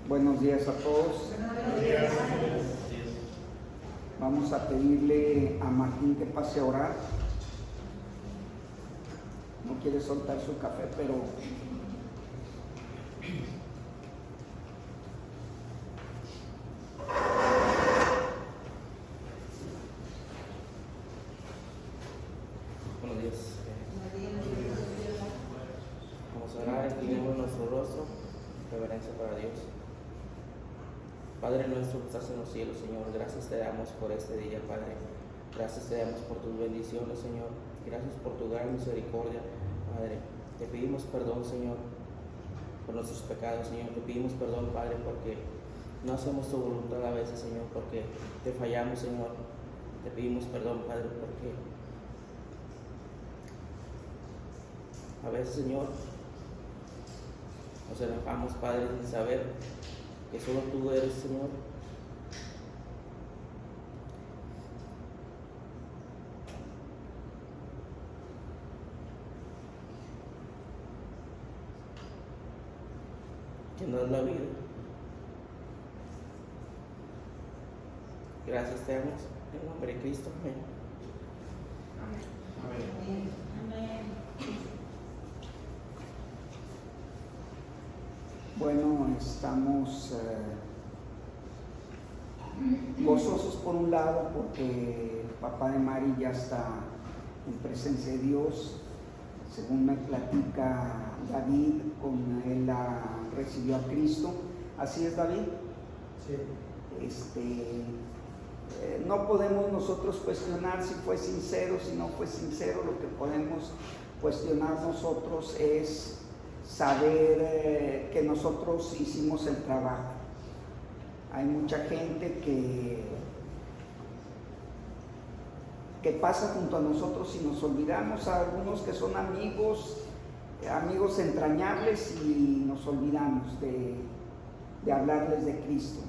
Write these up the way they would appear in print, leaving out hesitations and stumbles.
Buenos días a todos. Buenos días. Vamos a pedirle a Martín que pase a orar. No quiere soltar su café, pero buenos días. Vamos a orar, inclinemos nuestro rostro, reverencia para Dios. Padre nuestro que estás en los cielos, Señor, gracias te damos por este día, Padre. Gracias te damos por tus bendiciones, Señor. Gracias por tu gran misericordia, Padre. Te pedimos perdón, Señor, por nuestros pecados, Señor. Te pedimos perdón, Padre, porque no hacemos tu voluntad a veces, Señor, porque te fallamos, Señor. Te pedimos perdón, Padre, porque a veces, Señor, nos enojamos, Padre, sin saber que solo tú eres, Señor. Que nos da la vida. Gracias te damos en el nombre de Cristo. Amén. Amén. bueno, estamos gozosos por un lado porque el papá de Mari ya está en presencia de Dios. Según me platica David, con él recibió a Cristo. ¿Así es, David? Sí. No podemos nosotros cuestionar si fue sincero, si no fue sincero. Lo que podemos cuestionar nosotros es saber que nosotros hicimos el trabajo. Hay mucha gente que pasa junto a nosotros y nos olvidamos, a algunos que son amigos entrañables, y nos olvidamos de hablarles de Cristo.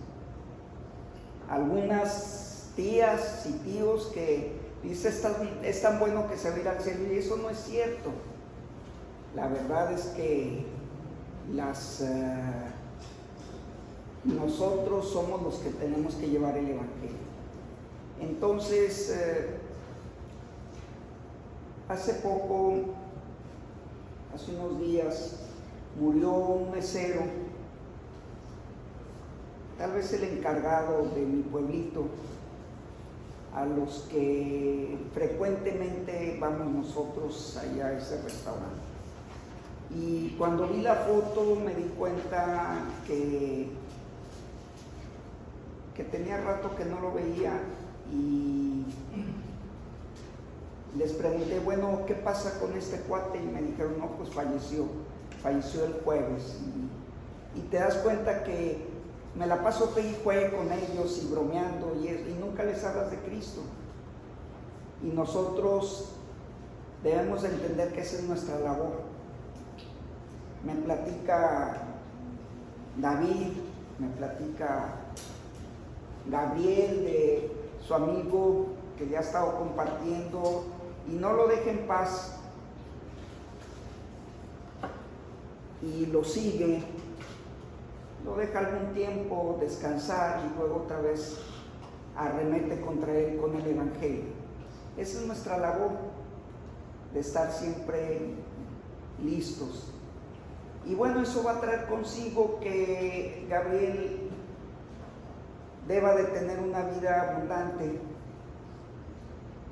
Algunas tías y tíos que dicen es tan bueno que se va a ir al cielo, y eso no es cierto. La verdad es que nosotros somos los que tenemos que llevar el Evangelio. Entonces, hace unos días, murió un mesero, tal vez el encargado de mi pueblito, a los que frecuentemente vamos nosotros allá a ese restaurante. Y cuando vi la foto me di cuenta que tenía rato que no lo veía, y les pregunté, bueno, ¿qué pasa con este cuate? Y me dijeron, no, pues falleció el jueves. Y te das cuenta que me la paso pe y juegue con ellos y bromeando y nunca les hablas de Cristo. Y nosotros debemos entender que esa es nuestra labor. Me platica David, me platica Gabriel de su amigo que ya ha estado compartiendo, y no lo deja en paz y lo sigue, lo deja algún tiempo descansar y luego otra vez arremete contra él con el Evangelio. Esa es nuestra labor, de estar siempre listos. Y bueno, eso va a traer consigo que Gabriel deba de tener una vida abundante.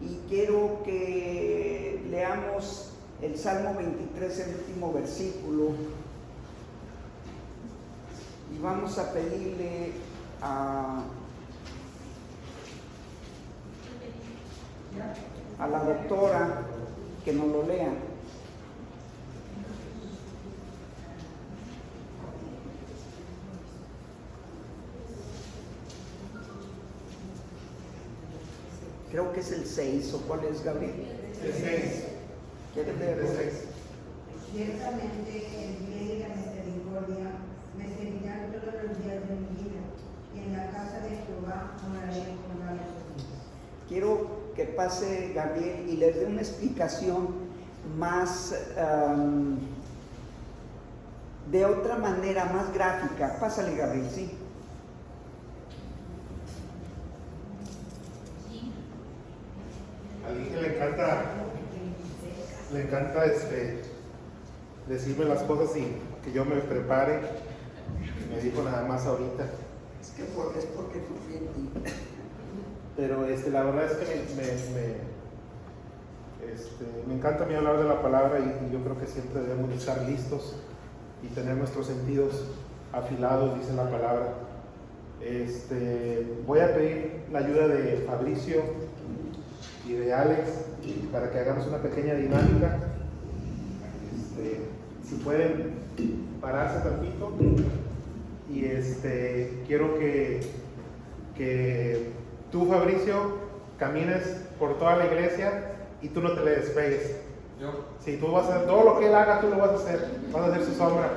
Y quiero que leamos el Salmo 23, el último versículo, y vamos a pedirle a la doctora que nos lo lea. Creo que es el 6, ¿o cuál es, Gabriel? El 6. ¿Quieres leer el 6? Ciertamente el bien y la misericordia me seguirán todos los días de mi vida, y en la casa de Jehová moraré con varios días. Quiero que pase Gabriel y les dé una explicación más de otra manera más gráfica. Pásale, Gabriel, sí. A alguien que le encanta decirme las cosas y que yo me prepare. Me dijo nada más ahorita. Es porque confío en ti. Pero la verdad es que me encanta a mí hablar de la palabra y yo creo que siempre debemos de estar listos y tener nuestros sentidos afilados, dice la palabra. Voy a pedir la ayuda de Fabricio y de Alex para que hagamos una pequeña dinámica. Si pueden pararse tantito y quiero que tú, Fabricio, camines por toda la iglesia y tú no te le despegues. ¿Yo? Sí, tú vas a hacer todo lo que él haga, tú lo vas a hacer su sombra.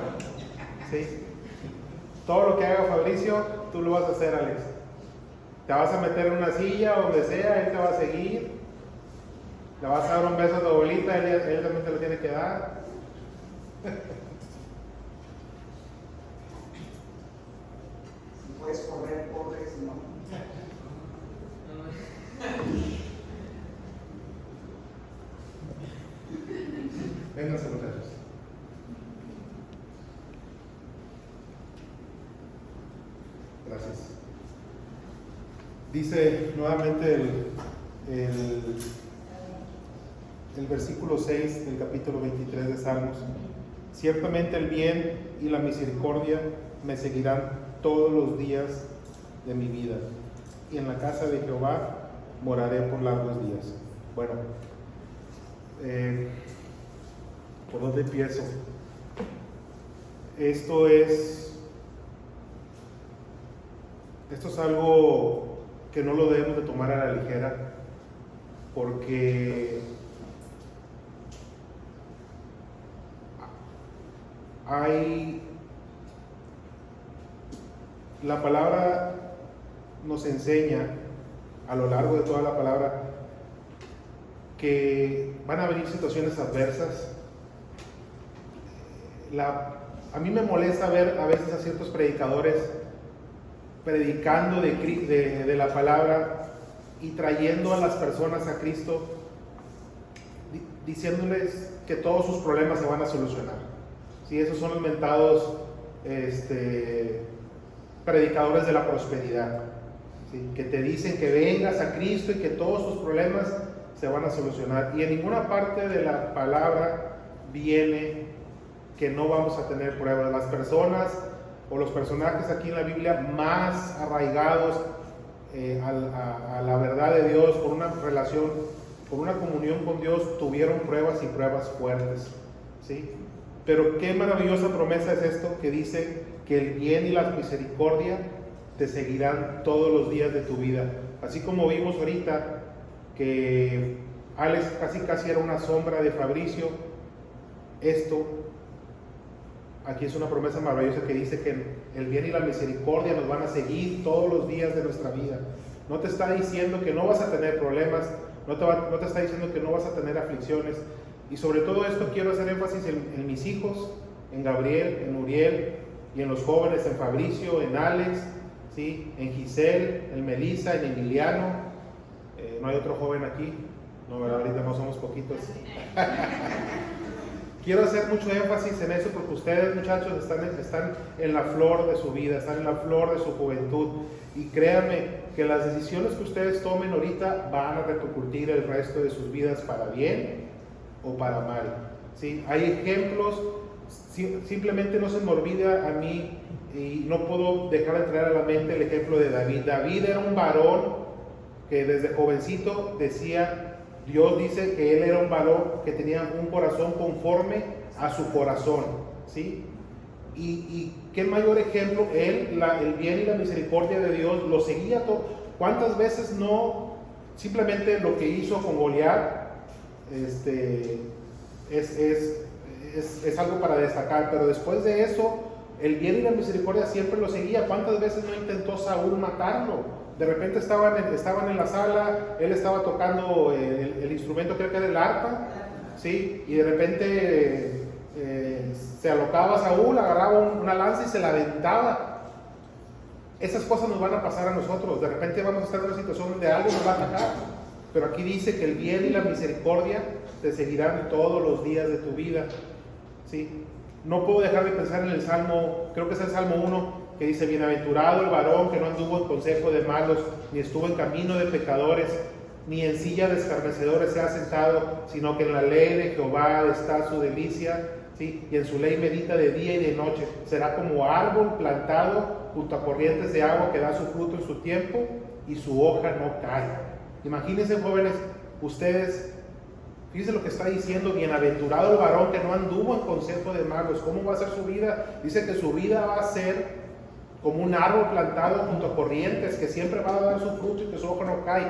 Sí. Todo lo que haga Fabricio, tú lo vas a hacer, Alex. Te vas a meter en una silla, donde sea, él te va a seguir. Le vas a dar un beso a tu abuelita, él también te lo tiene que dar. Si puedes correr, corre, si no. Vénganse, muchachos. Gracias. Dice nuevamente el versículo 6 del capítulo 23 de Salmos: ciertamente el bien y la misericordia me seguirán todos los días de mi vida, y en la casa de Jehová moraré por largos días. Bueno, ¿por dónde empiezo? Esto es algo que no lo debemos de tomar a la ligera, porque la palabra nos enseña a lo largo de toda la palabra que van a venir situaciones adversas. A mí me molesta ver a veces a ciertos predicadores predicando de la palabra y trayendo a las personas a Cristo, diciéndoles que todos sus problemas se van a solucionar. Sí, esos son los mentados predicadores de la prosperidad, ¿sí? Que te dicen que vengas a Cristo y que todos tus problemas se van a solucionar. Y en ninguna parte de la palabra viene que no vamos a tener pruebas. Las personas o los personajes aquí en la Biblia más arraigados a la verdad de Dios, por una relación, por una comunión con Dios, tuvieron pruebas y pruebas fuertes, ¿sí? Pero qué maravillosa promesa es esto que dice que el bien y la misericordia te seguirán todos los días de tu vida. Así como vimos ahorita que Alex casi era una sombra de Fabricio, aquí es una promesa maravillosa que dice que el bien y la misericordia nos van a seguir todos los días de nuestra vida. No te está diciendo que no vas a tener problemas, no te está diciendo que no vas a tener aflicciones. Y sobre todo esto quiero hacer énfasis en mis hijos, en Gabriel, en Uriel, y en los jóvenes, en Fabricio, en Alex, ¿sí? En Giselle, en Melissa, en Emiliano. No hay otro joven aquí, no, ¿verdad? Ahorita no somos poquitos. Quiero hacer mucho énfasis en eso porque ustedes, muchachos, están en la flor de su vida, están en la flor de su juventud. Y créanme que las decisiones que ustedes tomen ahorita van a repercutir el resto de sus vidas para bien o para mal, ¿sí? Hay ejemplos, simplemente no se me olvida a mí y no puedo dejar de traer a la mente el ejemplo de David. David era un varón que desde jovencito decía, Dios dice que él era un varón que tenía un corazón conforme a su corazón, ¿sí? Y qué mayor ejemplo, el bien y la misericordia de Dios lo seguía todo. ¿Cuántas veces no simplemente lo que hizo con Goliat es algo para destacar? Pero después de eso, el bien y la misericordia siempre lo seguía. ¿Cuántas veces no intentó Saúl matarlo? De repente estaban en la sala, él estaba tocando el instrumento, creo que era el arpa, ¿sí? Y de repente se alocaba a Saúl, agarraba una lanza y se la aventaba. Esas cosas nos van a pasar a nosotros. De repente vamos a estar en una situación donde algo nos va a atacar. Pero aquí dice que el bien y la misericordia te seguirán todos los días de tu vida. ¿Sí? No puedo dejar de pensar en el Salmo, creo que es el Salmo 1, que dice: bienaventurado el varón que no anduvo en consejo de malos, ni estuvo en camino de pecadores, ni en silla de escarnecedores se ha sentado, sino que en la ley de Jehová está su delicia, ¿sí? Y en su ley medita de día y de noche. Será como árbol plantado junto a corrientes de agua, que da su fruto en su tiempo y su hoja no cae. Imagínense, jóvenes, ustedes, fíjense lo que está diciendo: bienaventurado el varón que no anduvo en consejo de malos. ¿Cómo va a ser su vida? Dice que su vida va a ser como un árbol plantado junto a corrientes, que siempre va a dar su fruto y que su hoja no cae,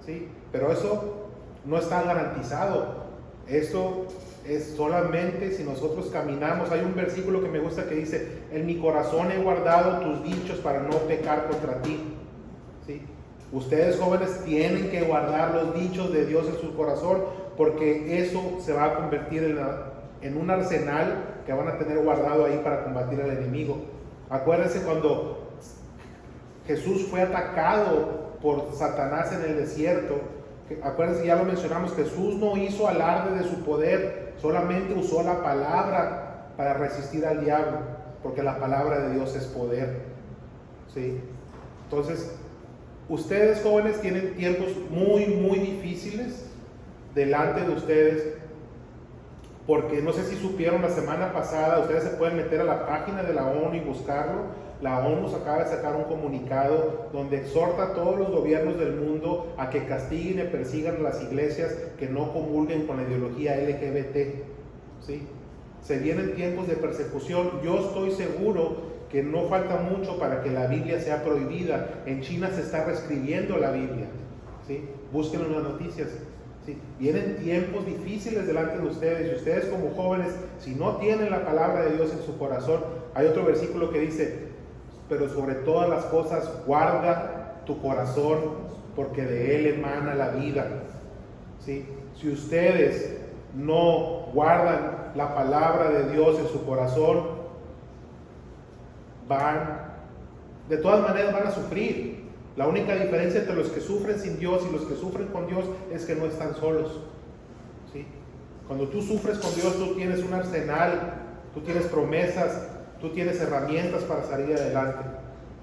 ¿sí? Pero eso no está garantizado. Eso es solamente si nosotros caminamos. Hay un versículo que me gusta que dice: en mi corazón he guardado tus dichos para no pecar contra ti, ¿sí? Ustedes, jóvenes, tienen que guardar los dichos de Dios en su corazón, porque eso se va a convertir en un arsenal que van a tener guardado ahí para combatir al enemigo. Acuérdense cuando Jesús fue atacado por Satanás en el desierto. Acuérdense, ya lo mencionamos, Jesús no hizo alarde de su poder, solamente usó la palabra para resistir al diablo, porque la palabra de Dios es poder, ¿sí? Entonces, ustedes, jóvenes, tienen tiempos muy, muy difíciles delante de ustedes, porque no sé si supieron, la semana pasada, ustedes se pueden meter a la página de la ONU y buscarlo. La ONU acaba de sacar un comunicado donde exhorta a todos los gobiernos del mundo a que castiguen y persigan a las iglesias que no comulguen con la ideología LGBT, ¿sí? Se vienen tiempos de persecución. Yo estoy seguro que no falta mucho para que la Biblia sea prohibida. En China se está reescribiendo la Biblia, ¿sí? Búsquenlo en las noticias, ¿sí? Vienen tiempos difíciles delante de ustedes, y ustedes como jóvenes, si no tienen la palabra de Dios en su corazón, hay otro versículo que dice: pero sobre todas las cosas guarda tu corazón, porque de él emana la vida, ¿sí? Si ustedes no guardan la palabra de Dios en su corazón, de todas maneras van a sufrir. La única diferencia entre los que sufren sin Dios y los que sufren con Dios es que no están solos, ¿sí? Cuando tú sufres con Dios, tú tienes un arsenal, tú tienes promesas, tú tienes herramientas para salir adelante.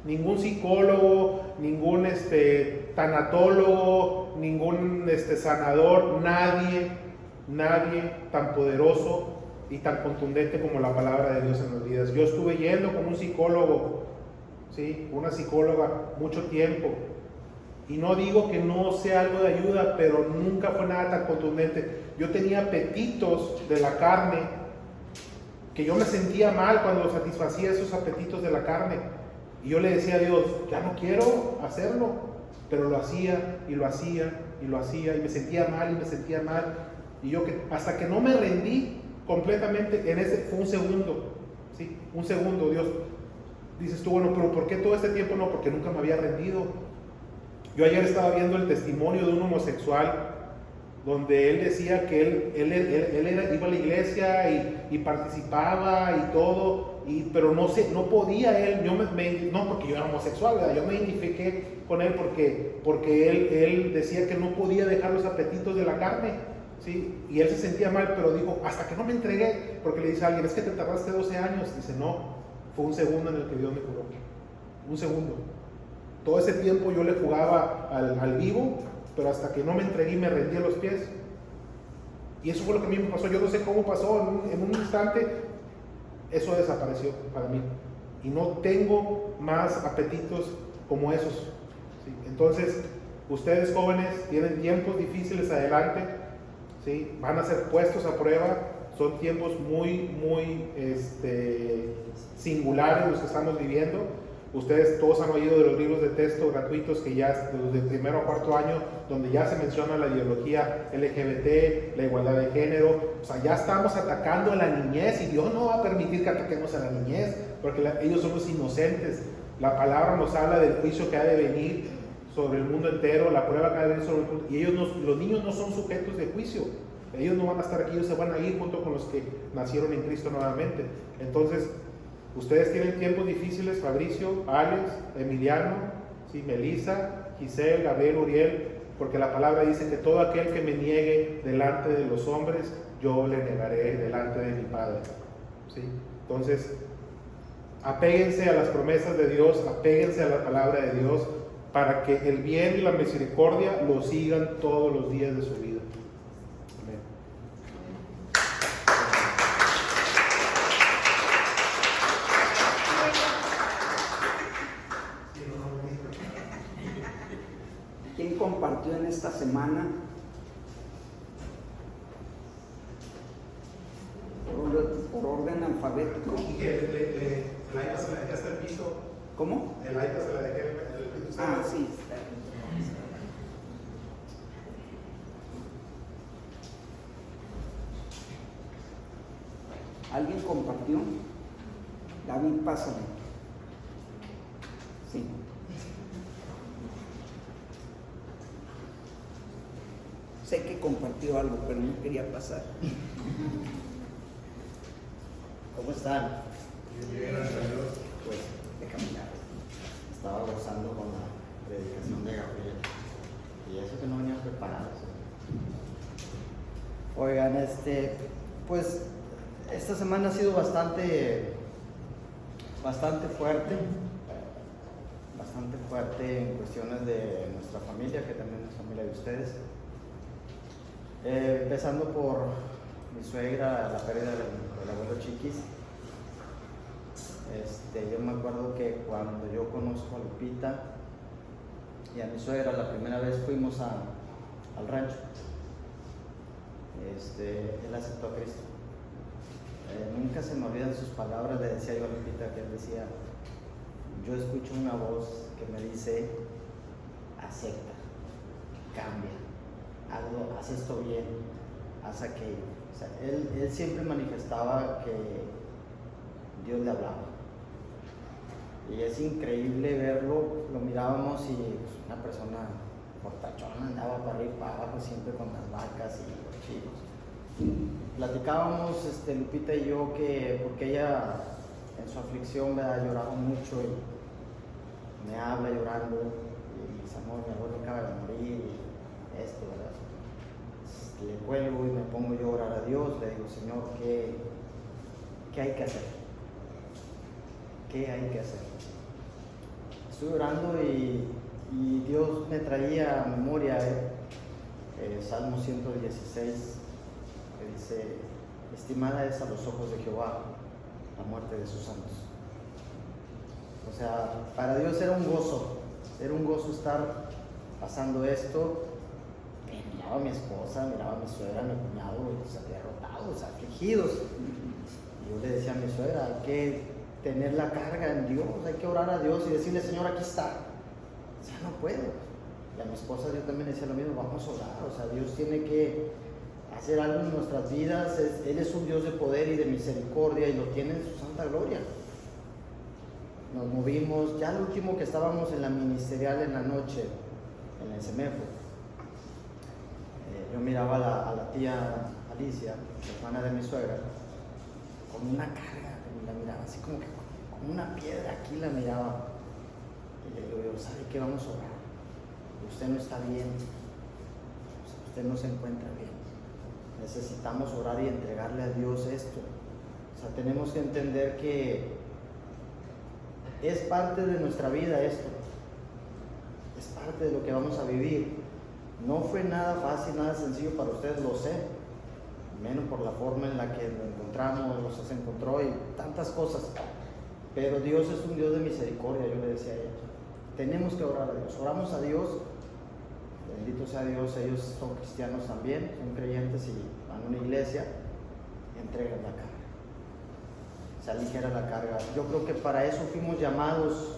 Ningún psicólogo, ningún tanatólogo, ningún sanador, nadie tan poderoso y tan contundente como la palabra de Dios en las vidas. Yo estuve yendo con un psicólogo, ¿sí? Una psicóloga mucho tiempo, y no digo que no sea algo de ayuda, pero nunca fue nada tan contundente. Yo tenía apetitos de la carne, que yo me sentía mal cuando satisfacía esos apetitos de la carne, y yo le decía a Dios: ya no quiero hacerlo, pero lo hacía y lo hacía y lo hacía, y me sentía mal y me sentía mal, y yo hasta que no me rendí completamente, fue un segundo, ¿sí? Un segundo. Dios, dices tú, bueno, pero ¿por qué todo este tiempo? No, porque nunca me había rendido. Yo ayer estaba viendo el testimonio de un homosexual, donde él decía que él iba a la iglesia y participaba y todo, pero no podía él. No porque yo era homosexual, ¿verdad? Yo me identifiqué con él porque él decía que no podía dejar los apetitos de la carne, ¿sí? Y él se sentía mal, pero dijo: hasta que no me entregué. Porque le dice a alguien: es que te tardaste 12 años. Dice: no, fue un segundo en el que Dios me curó. Un segundo. Todo ese tiempo yo le jugaba al vivo, pero hasta que no me entregué y me rendí a los pies. Y eso fue lo que a mí me pasó. Yo no sé cómo pasó, en un instante eso desapareció para mí, y no tengo más apetitos como esos, ¿sí? Entonces, ustedes, jóvenes, tienen tiempos difíciles adelante, ¿sí? Van a ser puestos a prueba. Son tiempos muy, muy singulares los que estamos viviendo. Ustedes todos han oído de los libros de texto gratuitos que ya desde primero a cuarto año, donde ya se menciona la ideología LGBT, la igualdad de género. O sea, ya estamos atacando a la niñez, y Dios no va a permitir que ataquemos a la niñez, porque ellos son los inocentes. La palabra nos habla del juicio que ha de venir sobre el mundo entero, la prueba que ha de venir sobre el mundo, y los niños no son sujetos de juicio. Ellos no van a estar aquí, ellos se van a ir junto con los que nacieron en Cristo nuevamente. Entonces, ustedes tienen tiempos difíciles, Fabricio, Alex, Emiliano, ¿sí? Melissa, Giselle, Gabriel, Uriel, porque la palabra dice que todo aquel que me niegue delante de los hombres, yo le negaré delante de mi Padre. ¿Sí? Entonces, apéguense a las promesas de Dios, apéguense a la palabra de Dios, para que el bien y la misericordia lo sigan todos los días de su vida. Amén. ¿Quién compartió en esta semana? Por orden alfabético. Y el iPad se la dejé hasta el piso. ¿Cómo? El iPad se la dejé. Ah, sí. ¿Alguien compartió? David, pásale. Sí. Sé que compartió algo, pero no quería pasar. ¿Cómo están? Bien, gracias a Dios. Pues Déjame mirar. estaba gozando con la predicación de Gabriel. Y eso que no venía preparado. Oigan, pues esta semana ha sido bastante fuerte. Bastante fuerte en cuestiones de nuestra familia, que también es familia de ustedes. Empezando por mi suegra, la pérdida del abuelo Chiquis. Yo me acuerdo que cuando yo conozco a Lupita y a mi suegra, la primera vez fuimos al rancho. Él aceptó a Cristo. Nunca se me olvidan sus palabras. Le decía yo a Lupita, que él decía: yo escucho una voz que me dice, acepta, cambia, haz esto bien, haz aquello. O sea, él siempre manifestaba que Dios le hablaba. Y es increíble verlo, lo mirábamos y pues, una persona portachona, andaba para arriba y para abajo siempre con las vacas y los chivos. Platicábamos Lupita y yo porque ella en su aflicción lloraba mucho y me habla llorando y dice: amor, mi abuelo acaba de morir y esto, ¿verdad? Le cuelgo y me pongo yo a orar a Dios. Le digo: Señor, ¿qué hay que hacer? ¿Qué hay que hacer? Estoy orando y Dios me traía a memoria Salmo 116, que dice: estimada es a los ojos de Jehová la muerte de sus santos. O sea, para Dios era un gozo estar pasando esto. Miraba a mi esposa, miraba a mi suegra, a mi cuñado, derrotados, afligidos. Y yo le decía a mi suegra: hay que tener la carga en Dios, hay que orar a Dios y decirle: Señor, aquí está. O sea, no puedo. Y a mi esposa yo también decía lo mismo: vamos a orar. O sea, Dios tiene que hacer algo en nuestras vidas. Él es un Dios de poder y de misericordia y lo tiene en su santa gloria. Nos movimos, ya lo último que estábamos en la ministerial en la noche, en el CEMEFO. Yo miraba a la tía Alicia, hermana de mi suegra, con una carga, la miraba así como una piedra, aquí la miraba. Y le digo: ¿sabe qué? Vamos a orar. Usted no está bien, usted no se encuentra bien. Necesitamos orar y entregarle a Dios esto. O sea, tenemos que entender que es parte de nuestra vida esto. Es parte de lo que vamos a vivir. No fue nada fácil, nada sencillo para ustedes, lo sé. Menos por la forma en la que lo encontramos, se encontró y tantas cosas. Pero Dios es un Dios de misericordia, yo le decía a ella. Tenemos que orar a Dios. Oramos a Dios. Bendito sea Dios, ellos son cristianos también, son creyentes y van a una iglesia, entregan la carga. Se aligera la carga. Yo creo que para eso fuimos llamados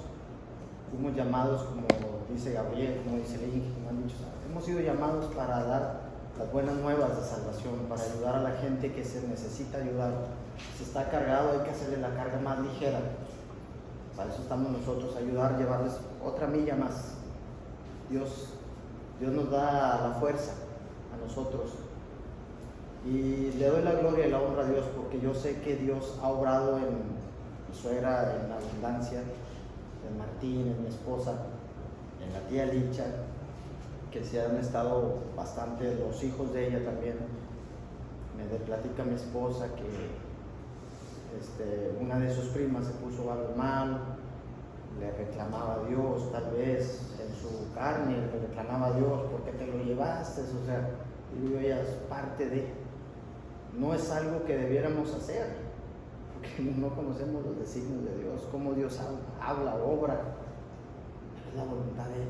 como dice Gabriel, como dice Link, como han dicho. Hemos sido llamados para dar las buenas nuevas de salvación, para ayudar a la gente que se necesita ayudar. Si está cargado, hay que hacerle la carga más ligera. Para eso estamos nosotros, ayudar, llevarles otra milla más. Dios nos da la fuerza a nosotros Y le doy la gloria y la honra a Dios porque yo sé que Dios ha obrado en mi suegra, en la abundancia, en Martín, en mi esposa, en la tía Licha, que se han estado bastante, los hijos de ella también. Me platica mi esposa que una de sus primas se puso algo mal, le reclamaba a Dios, tal vez en su carne, le reclamaba a Dios, ¿por qué te lo llevaste? O sea, digo, ella es parte de, no es algo que debiéramos hacer, porque no conocemos los designios de Dios, cómo Dios habla, obra, es la voluntad de Él.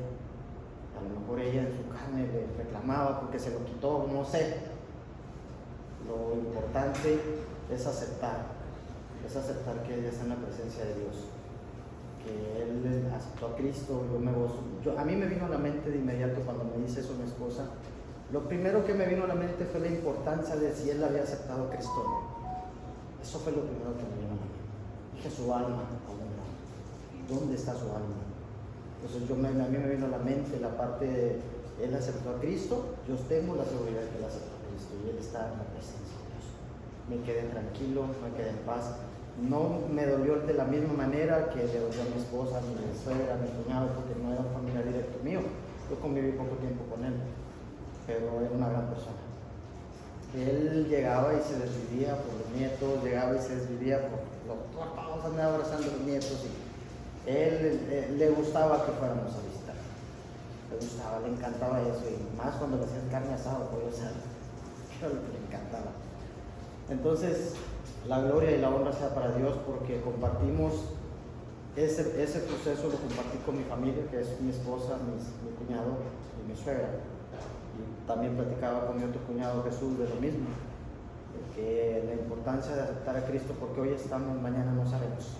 A lo mejor ella en su carne le reclamaba porque se lo quitó, no sé. Lo importante es aceptar que ella está en la presencia de Dios, que Él aceptó a Cristo. A mí me vino a la mente de inmediato cuando me dice eso mi esposa, lo primero que me vino a la mente fue la importancia de si Él había aceptado a Cristo o no. Eso fue lo primero que me vino a la mente. Dije, su alma, ¿dónde está su alma? Entonces a mí me vino a la mente la parte de Él aceptó a Cristo, yo tengo la seguridad de que Él aceptó a Cristo y Él está en la presencia de Dios. Me quedé tranquilo, me quedé en paz. No me dolió de la misma manera que le dolió a mi esposa, a mi suegra, a mi cuñado, porque no era un familiar directo mío. Yo conviví poco tiempo con él, pero era una gran persona. Él llegaba y se desvivía por los nietos, llegaba y se desvivía por los todos andaba abrazando a los nietos y él le gustaba que fuéramos a visitar. Le gustaba, le encantaba eso, y más cuando le hacían carne asada, pollo asado, era lo que le encantaba. Entonces, la gloria y la honra sea para Dios porque compartimos ese proceso, lo compartí con mi familia, que es mi esposa, mi cuñado y mi suegra. Y también platicaba con mi otro cuñado Jesús de lo mismo, de que la importancia de aceptar a Cristo, porque hoy estamos, mañana no sabemos.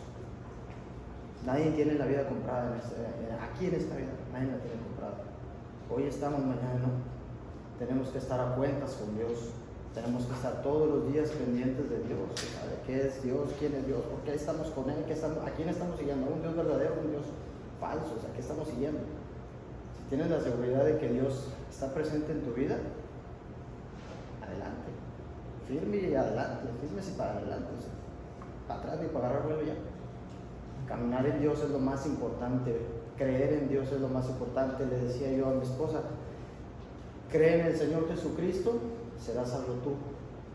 Nadie tiene la vida comprada aquí en esta vida, nadie la tiene comprada. Hoy estamos, mañana no. Tenemos que estar a cuentas con Dios. Tenemos que estar todos los días pendientes de Dios, ¿sabe? ¿Qué es Dios? ¿Quién es Dios? ¿Por qué estamos con Él? ¿A quién estamos siguiendo? ¿Un Dios verdadero o un Dios falso? O sea, ¿qué estamos siguiendo? Si tienes la seguridad de que Dios está presente en tu vida, adelante. Firme y adelante, fírmese para adelante. O sea, para atrás ni para agarrar vuelo ya. Caminar en Dios es lo más importante. Creer en Dios es lo más importante. Le decía yo a mi esposa, cree en el Señor Jesucristo, serás salvo tú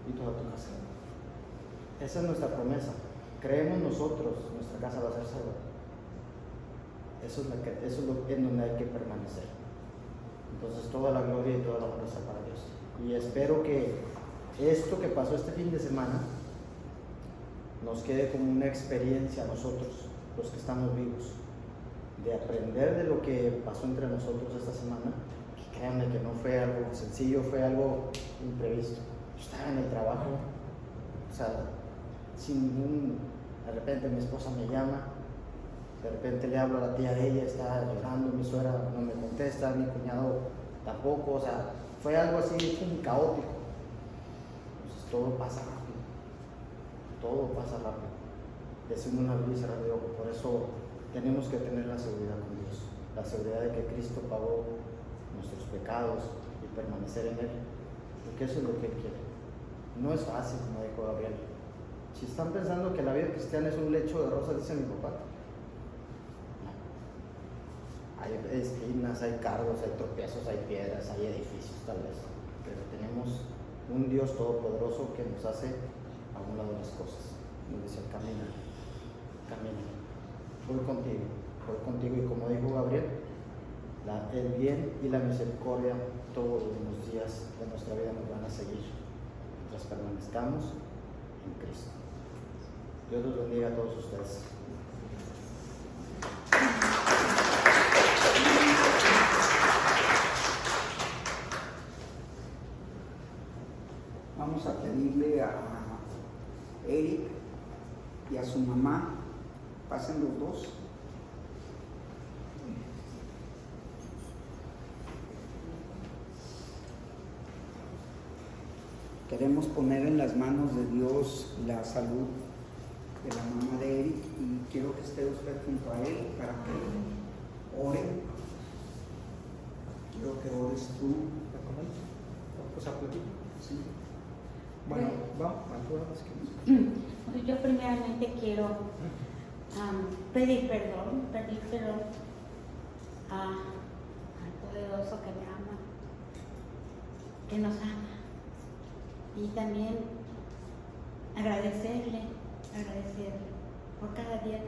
y toda tu casa. Esa es nuestra promesa. Creemos nosotros, nuestra casa va a ser salva. Eso es lo en donde hay que permanecer. Entonces toda la gloria y toda la honra sea para Dios. Y espero que esto que pasó este fin de semana nos quede como una experiencia a nosotros, los que estamos vivos, de aprender de lo que pasó entre nosotros esta semana. Créanme que no fue algo sencillo, fue algo imprevisto. Yo estaba en el trabajo, o sea, de repente mi esposa me llama, de repente le hablo a la tía de ella, está llorando, mi suegra no me contesta, mi cuñado tampoco, o sea, fue algo así caótico. Entonces todo pasa rápido, es una abrir y cerrar de ojos. Por eso tenemos que tener la seguridad con Dios, la seguridad de que Cristo pagó nuestros pecados y permanecer en Él, porque eso es lo que Él quiere. No es fácil, como dijo Gabriel. Si están pensando que la vida cristiana es un lecho de rosas, dice mi papá, no. Hay espinas, hay cargos, hay tropiezos, hay piedras, hay edificios tal vez, pero tenemos un Dios todopoderoso que nos hace a un lado de las cosas. Nos dice, camina, voy contigo, y como dijo Gabriel, el bien y la misericordia todos los días de nuestra vida nos van a seguir mientras permanezcamos en Cristo. Dios los bendiga a todos ustedes. Vamos a pedirle a Eric y a su mamá, pasen los dos. Queremos poner en las manos de Dios la salud de la mamá de Eric y quiero que esté usted junto a él para que ore. Quiero que ores tú. Pues aplaudí. Sí. Bueno, vamos. Yo primeramente quiero pedir perdón al poderoso que me ama, que nos ama, y también agradecerle por cada día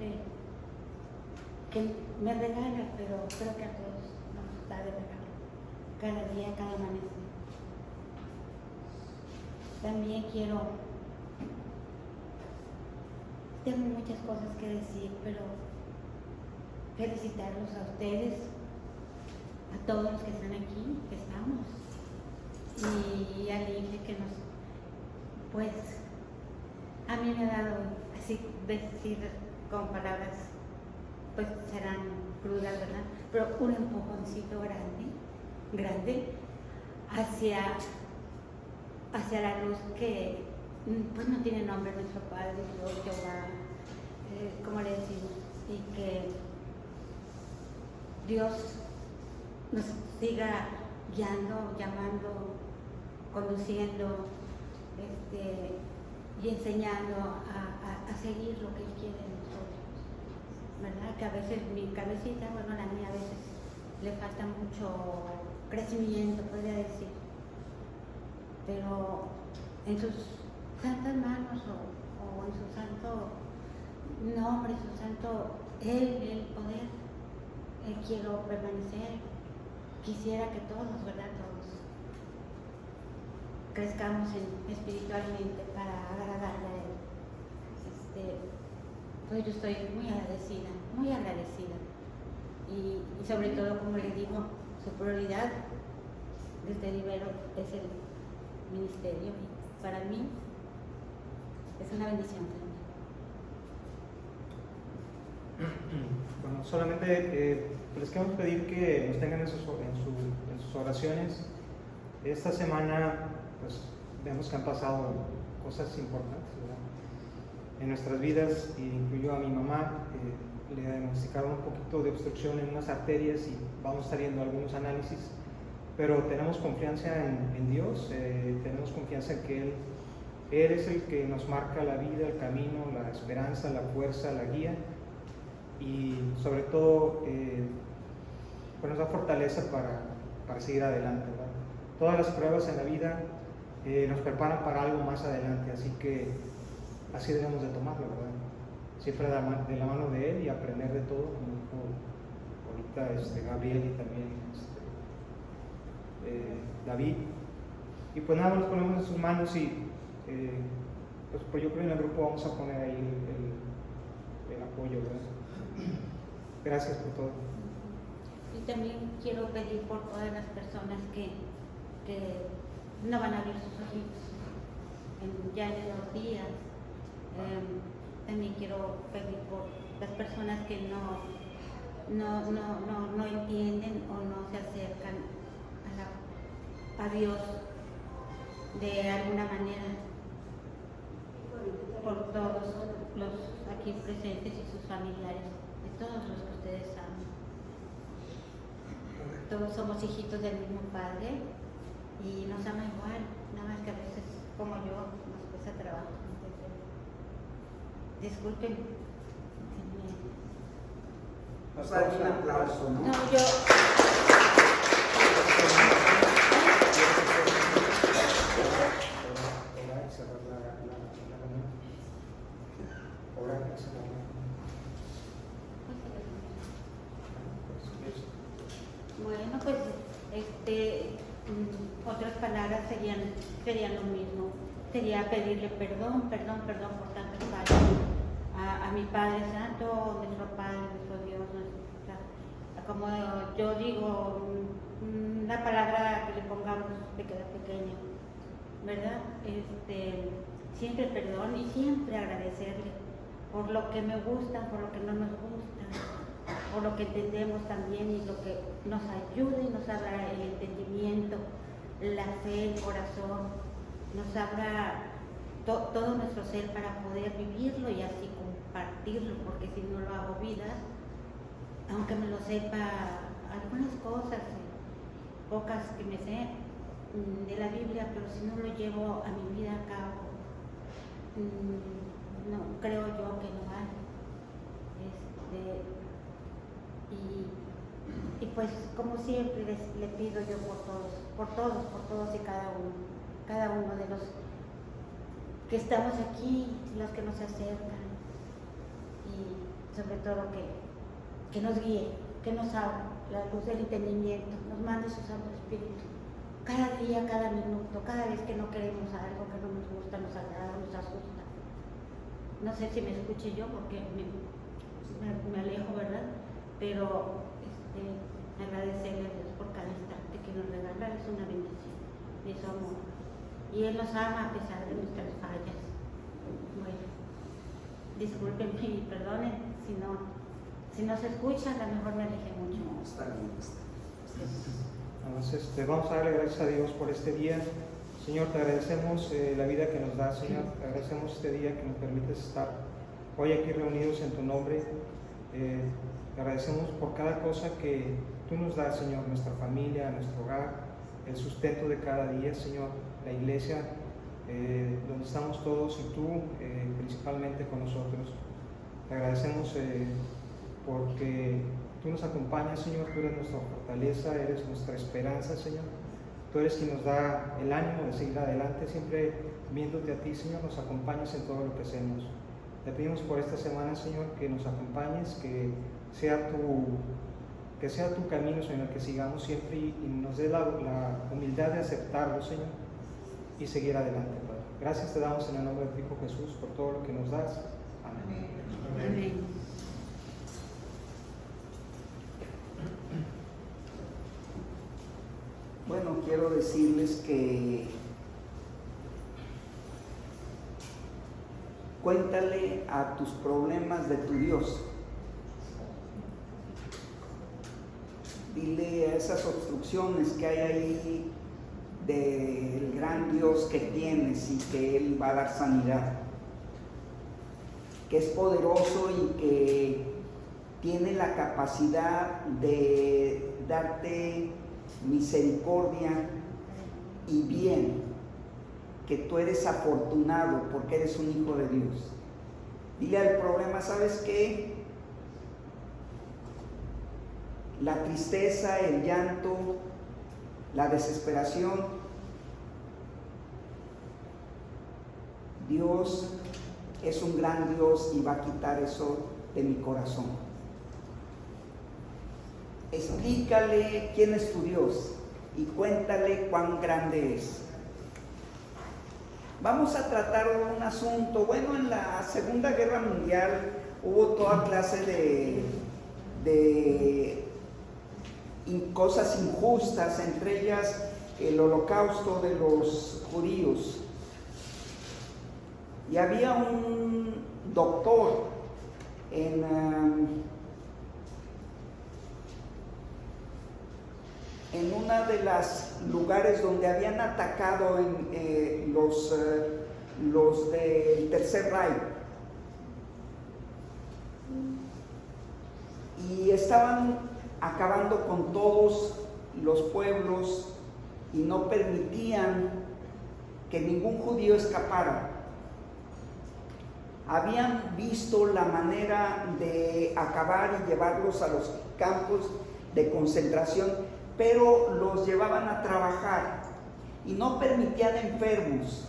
que me regala, pero creo que a todos nos da de regalo, cada día, cada amanecer. También tengo muchas cosas que decir, pero felicitarlos a ustedes, a todos los que están aquí, que estamos, y al INE que pues, a mí me ha dado, así decir con palabras, pues serán crudas, ¿verdad? Pero un empujoncito grande, hacia la luz que pues no tiene nombre, nuestro Padre, Dios, Jehová, como le decimos, y que Dios nos siga guiando, llamando, conduciendo, y enseñando a seguir lo que Él quiere de nosotros, ¿verdad? Que a veces mi cabecita, bueno, la mía a veces le falta mucho crecimiento, podría decir, pero en sus santas manos o en su santo nombre, su santo el poder, quiero permanecer. Quisiera que todos, ¿verdad? Todos crezcamos espiritualmente para agradarle a Él. Pues yo estoy muy agradecida. Y sobre todo, como le digo, su prioridad desde Libero es el ministerio. Y para mí es una bendición también. Bueno, solamente les queremos pedir que nos tengan en sus oraciones. Esta semana, pues, vemos que han pasado cosas importantes, ¿verdad?, en nuestras vidas, e incluyó a mi mamá. Le diagnosticaron un poquito de obstrucción en unas arterias y vamos a estar viendo algunos análisis, pero tenemos confianza en Dios, tenemos confianza en que Él es el que nos marca la vida, el camino, la esperanza, la fuerza, la guía, y sobre todo pues nos da fortaleza para seguir adelante, ¿verdad? Todas las pruebas en la vida nos preparan para algo más adelante, así que así debemos de tomarlo, ¿verdad? Siempre de la mano de Él y aprender de todo, como dijo ahorita Gabriel y también David. Y pues nada, nos ponemos en sus manos y pues yo creo que en el grupo vamos a poner ahí el apoyo, ¿verdad? Gracias por todo. Y también quiero pedir por todas las personas que no van a abrir sus ojitos ya en esos días. También quiero pedir por las personas que no entienden o no se acercan a Dios de alguna manera, por todos los aquí presentes y sus familiares, de todos los que ustedes aman. Todos somos hijitos del mismo Padre y nos ama igual, nada más que a veces, como yo, nos cuesta trabajo. Disculpen. Nos da un aplauso, ¿no? No, yo. Bueno, pues otras palabras serían lo mismo. Sería pedirle perdón por tantas fallas a mi Padre Santo, nuestro Padre, nuestro Dios, como yo digo, la palabra que le pongamos le queda pequeña, ¿verdad? Siempre perdón y siempre agradecerle por lo que me gusta, por lo que no nos gusta, por lo que entendemos también y lo que nos ayuda y nos abra el entendimiento, la fe, el corazón, nos abra todo nuestro ser para poder vivirlo y así compartirlo, porque si no lo hago vida, aunque me lo sepa algunas cosas, pocas que me sé, de la Biblia, pero si no lo llevo a mi vida a cabo, no creo yo que lo vale. Y pues como siempre le pido yo por todos y cada uno de los que estamos aquí, los que nos acercan, y sobre todo que nos guíe, que nos abra la luz del entendimiento, nos mande su Santo Espíritu cada día, cada minuto, cada vez que no queremos algo, que no nos gusta, nos agrada, nos asusta. No sé si me escuche yo porque me alejo, ¿verdad? Pero agradecerle a Dios por cada instante que nos regala, es una bendición de su amor. Y Él nos ama a pesar de nuestras fallas. Bueno, discúlpenme y perdonen si no se escucha, a lo mejor me alejé mucho. No, está bien. Entonces, vamos a darle gracias a Dios por este día. Señor, te agradecemos la vida que nos da, Señor. Te agradecemos este día que nos permites estar hoy aquí reunidos en tu nombre. Te agradecemos por cada cosa que tú nos das, Señor, nuestra familia, nuestro hogar, el sustento de cada día, Señor, la iglesia, donde estamos todos y tú principalmente con nosotros. Te agradecemos porque tú nos acompañas, Señor, tú eres nuestra fortaleza, eres nuestra esperanza, Señor. Tú eres quien nos da el ánimo de seguir adelante, siempre viéndote a ti, Señor, nos acompañas en todo lo que hacemos. Te pedimos por esta semana, Señor, que nos acompañes, que sea tu camino, Señor, que sigamos siempre y nos dé la humildad de aceptarlo, Señor, y seguir adelante, Padre. Gracias te damos en el nombre de tu Hijo Jesús por todo lo que nos das. Amén. Amén. Bueno, quiero decirles que cuéntale a tus problemas de tu Dios. Dile a esas obstrucciones que hay ahí del gran Dios que tienes y que Él va a dar sanidad, que es poderoso y que tiene la capacidad de darte misericordia y bien, que tú eres afortunado porque eres un hijo de Dios. Dile al problema, ¿sabes qué? La tristeza, el llanto, la desesperación, Dios es un gran Dios y va a quitar eso de mi corazón. Explícale quién es tu Dios y cuéntale cuán grande es. Vamos a tratar un asunto. Bueno, en la Segunda Guerra Mundial hubo toda clase de cosas injustas, entre ellas el holocausto de los judíos. Y había un doctor en una de las lugares donde habían atacado los del Tercer Reich, y estaban acabando con todos los pueblos y no permitían que ningún judío escapara. Habían visto la manera de acabar y llevarlos a los campos de concentración, pero los llevaban a trabajar y no permitían enfermos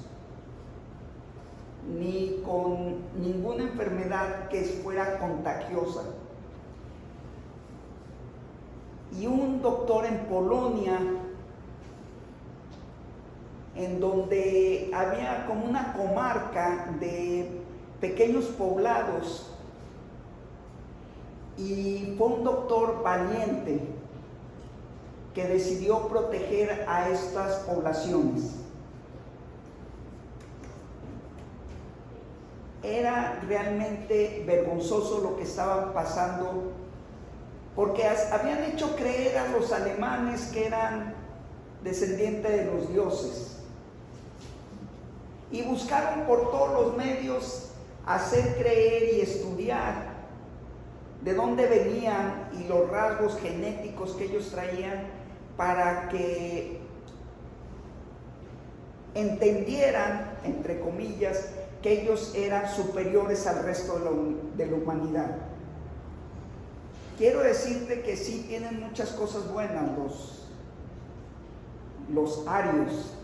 ni con ninguna enfermedad que fuera contagiosa. Y un doctor en Polonia, en donde había como una comarca de pequeños poblados, y fue un doctor valiente que decidió proteger a estas poblaciones. Era realmente vergonzoso lo que estaban pasando, porque habían hecho creer a los alemanes que eran descendientes de los dioses, y buscaron por todos los medios hacer creer y estudiar de dónde venían y los rasgos genéticos que ellos traían, para que entendieran, entre comillas, que ellos eran superiores al resto de la humanidad. Quiero decirte que sí tienen muchas cosas buenas los arios,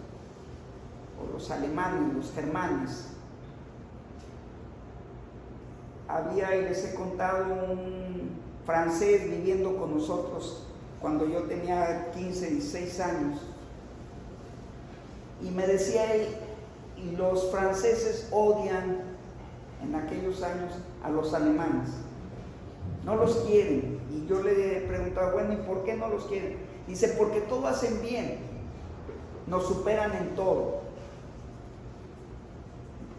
o los alemanes, los germanes. Había, y les he contado, un francés viviendo con nosotros cuando yo tenía 15, 16 años. Y me decía él, los franceses odian en aquellos años a los alemanes. No los quieren. Y yo le preguntaba, bueno, ¿y por qué no los quieren? Dice, porque todo hacen bien. Nos superan en todo.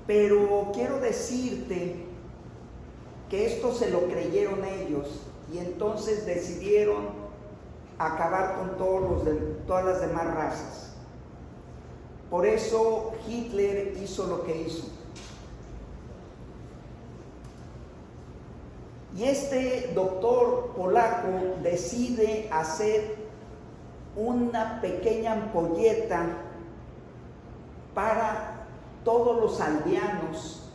Pero quiero decirte que esto se lo creyeron ellos y entonces decidieron acabar con todas las demás razas. Por eso Hitler hizo lo que hizo. Y este doctor polaco decide hacer una pequeña ampolleta para todos los aldeanos,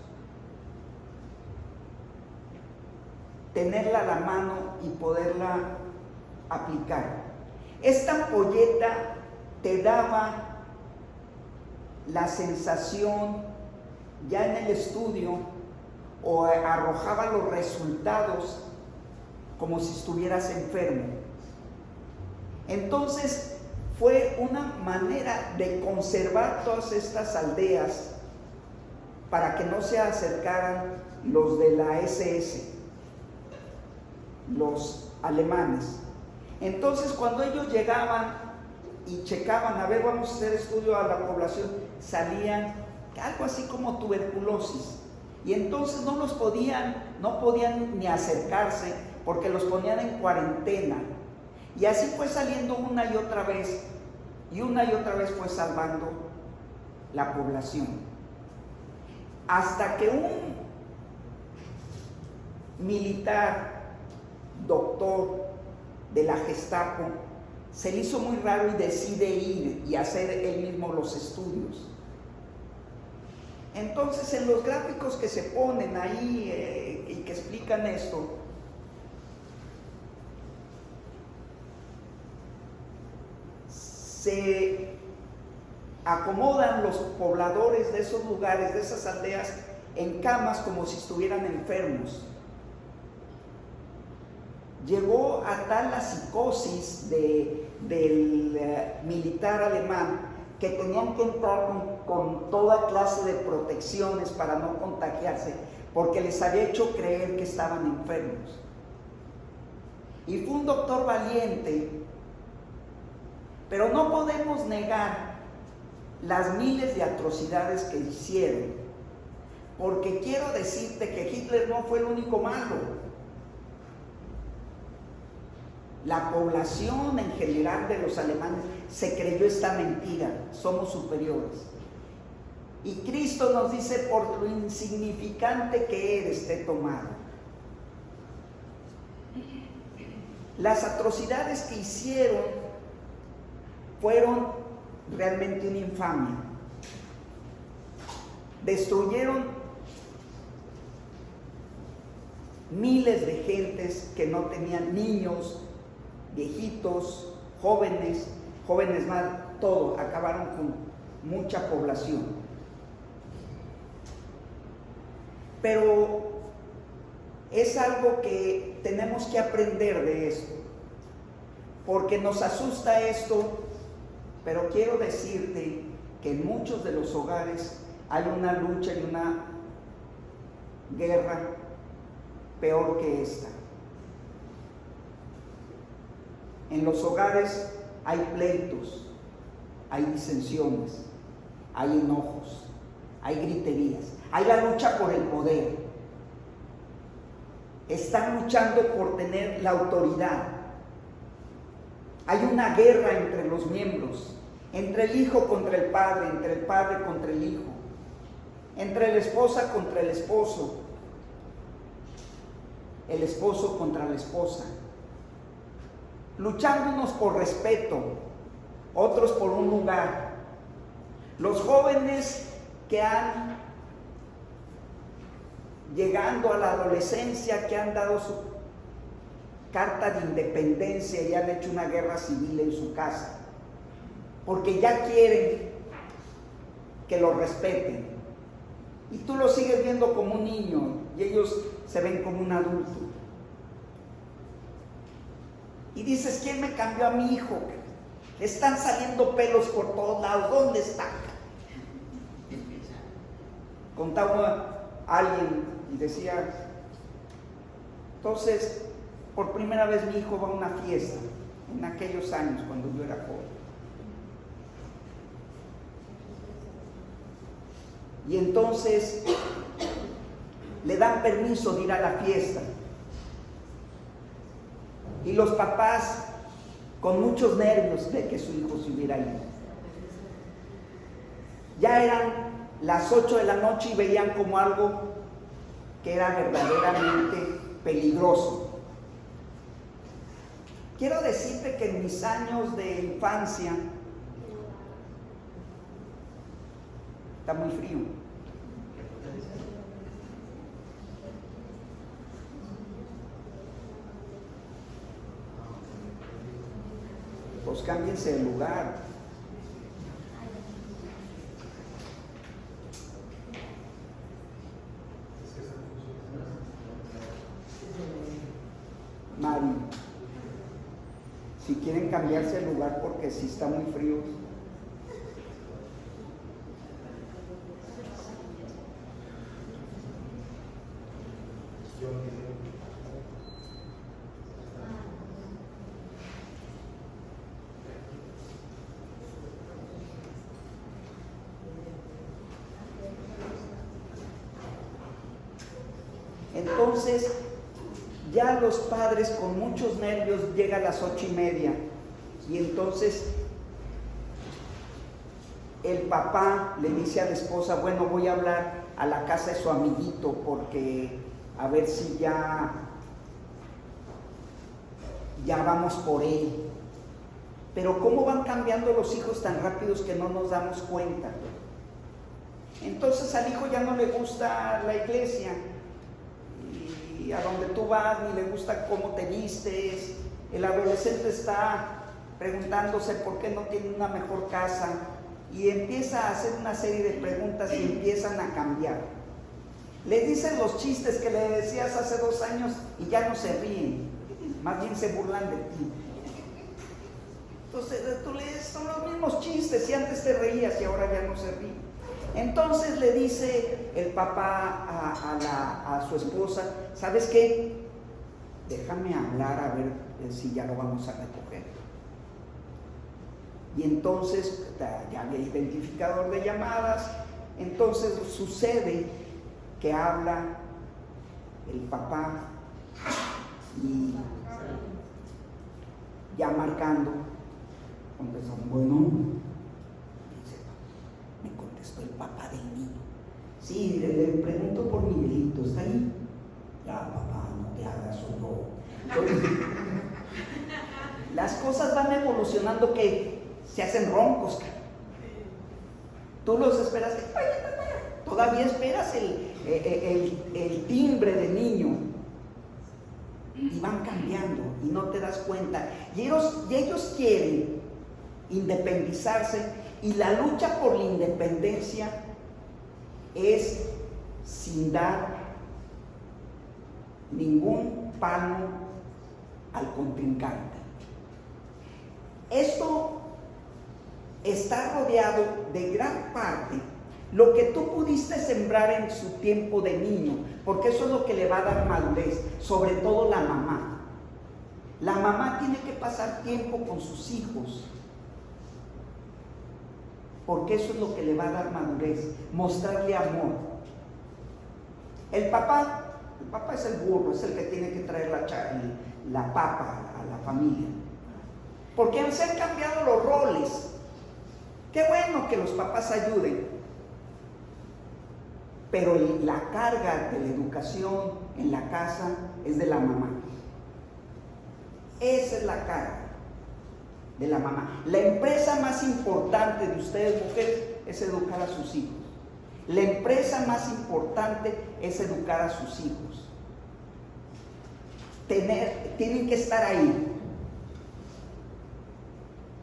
tenerla a la mano y poderla aplicar. Esta ampolleta te daba la sensación ya en el estudio, o arrojaba los resultados como si estuvieras enfermo. Entonces fue una manera de conservar todas estas aldeas para que no se acercaran los de la SS, los alemanes. Entonces cuando ellos llegaban y checaban, a ver, vamos a hacer estudio a la población, salían algo así como tuberculosis. Y entonces no podían ni acercarse porque los ponían en cuarentena. Y así fue saliendo una y otra vez, y una y otra vez fue salvando la población. Hasta que un militar, doctor de la Gestapo, se le hizo muy raro y decide ir y hacer él mismo los estudios. Entonces, en los gráficos que se ponen ahí y que explican esto, se acomodan los pobladores de esos lugares, de esas aldeas, en camas como si estuvieran enfermos. Llegó a tal la psicosis del militar alemán que tenían que entrar con toda clase de protecciones para no contagiarse, porque les había hecho creer que estaban enfermos. Y fue un doctor valiente, pero no podemos negar las miles de atrocidades que hicieron, porque quiero decirte que Hitler no fue el único malo. La población en general de los alemanes se creyó esta mentira: somos superiores. Y Cristo nos dice: por lo insignificante que eres, te he tomado. Las atrocidades que hicieron fueron realmente una infamia. Destruyeron miles de gentes que no tenían, niños, viejitos, jóvenes más, todo, acabaron con mucha población. Pero es algo que tenemos que aprender de esto, porque nos asusta esto, pero quiero decirte que en muchos de los hogares hay una lucha y una guerra peor que esta. En los hogares hay pleitos, hay disensiones, hay enojos, hay griterías, hay la lucha por el poder. Están luchando por tener la autoridad. Hay una guerra entre los miembros, entre el hijo contra el padre, entre el padre contra el hijo, entre la esposa contra el esposo contra la esposa. Luchando unos por respeto, otros por un lugar, Los jóvenes que han llegando a la adolescencia, que han dado su carta de independencia y han hecho una guerra civil en su casa, porque ya quieren que lo respeten. Y tú lo sigues viendo como un niño y ellos se ven como un adulto. Y dices, ¿quién me cambió a mi hijo? Le están saliendo pelos por todos lados, ¿dónde está? Contaba alguien y decía, entonces, por primera vez mi hijo va a una fiesta, en aquellos años cuando yo era joven. Y entonces le dan permiso de ir a la fiesta. Y los papás, con muchos nervios, de que su hijo se hubiera ido. Ya eran las 8 de la noche y veían como algo que era verdaderamente peligroso. Quiero decirte que en mis años de infancia, está muy frío. Pues cámbiense de lugar. Mari, si quieren cambiarse de lugar porque si está muy frío. Entonces, ya los padres con muchos nervios llegan a las 8:30 y entonces el papá le dice a la esposa, bueno, voy a hablar a la casa de su amiguito porque a ver si ya vamos por él. Pero ¿cómo van cambiando los hijos tan rápidos que no nos damos cuenta? Entonces al hijo ya no le gusta la iglesia. Y a donde tú vas ni le gusta cómo te vistes. El adolescente está preguntándose por qué no tiene una mejor casa y empieza a hacer una serie de preguntas y empiezan a cambiar. Le dicen los chistes que le decías hace 2 años y ya no se ríen, más bien se burlan de ti. Entonces tú le dices, son los mismos chistes, y antes te reías y ahora ya no se ríen. Entonces le dice el papá a su esposa, ¿sabes qué? Déjame hablar a ver si ya lo vamos a recoger. Y entonces ya había identificador de llamadas. Entonces sucede que habla el papá y ya marcando, contestó, bueno. Me contestó el papá del niño. Sí, le pregunto por Miguelito, ¿está ahí? Ya, papá, no te hagas solo. Entonces, las cosas van evolucionando que se hacen roncos. Tú los esperas, todavía esperas el timbre del niño. Y van cambiando y no te das cuenta. Y ellos quieren independizarse. Y la lucha por la independencia es sin dar ningún palo al contrincante. Esto está rodeado de gran parte lo que tú pudiste sembrar en su tiempo de niño, porque eso es lo que le va a dar madurez, sobre todo la mamá. La mamá tiene que pasar tiempo con sus hijos, porque eso es lo que le va a dar madurez, mostrarle amor. El papá es el burro, es el que tiene que traer la papa a la familia, porque se han cambiado los roles. Qué bueno que los papás ayuden, pero la carga de la educación en la casa es de la mamá. Esa es la carga de la mamá. La empresa más importante de ustedes, mujeres, es educar a sus hijos. La empresa más importante es educar a sus hijos. Tienen que estar ahí.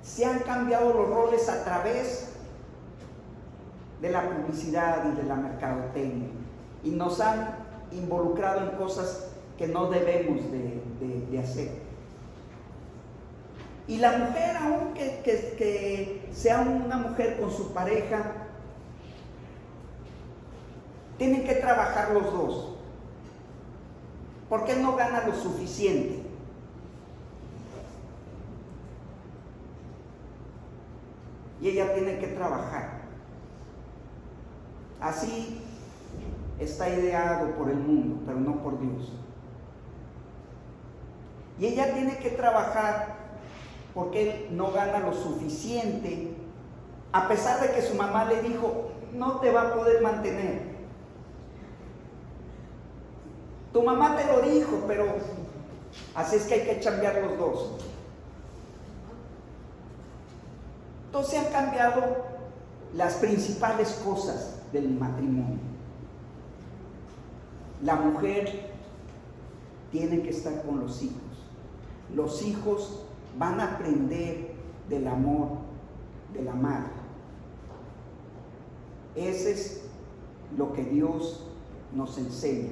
Se han cambiado los roles a través de la publicidad y de la mercadotecnia, y nos han involucrado en cosas que no debemos de hacer. Y la mujer, aun que sea una mujer con su pareja, tienen que trabajar los dos, porque él no gana lo suficiente. Y ella tiene que trabajar. Así está ideado por el mundo, pero no por Dios. Y ella tiene que trabajar porque él no gana lo suficiente, a pesar de que su mamá le dijo, no te va a poder mantener. Tu mamá te lo dijo, pero así es que hay que chambear los dos. Entonces han cambiado las principales cosas del matrimonio. La mujer tiene que estar con los hijos. Los hijos van a aprender del amor de la madre. Ese es lo que Dios nos enseña.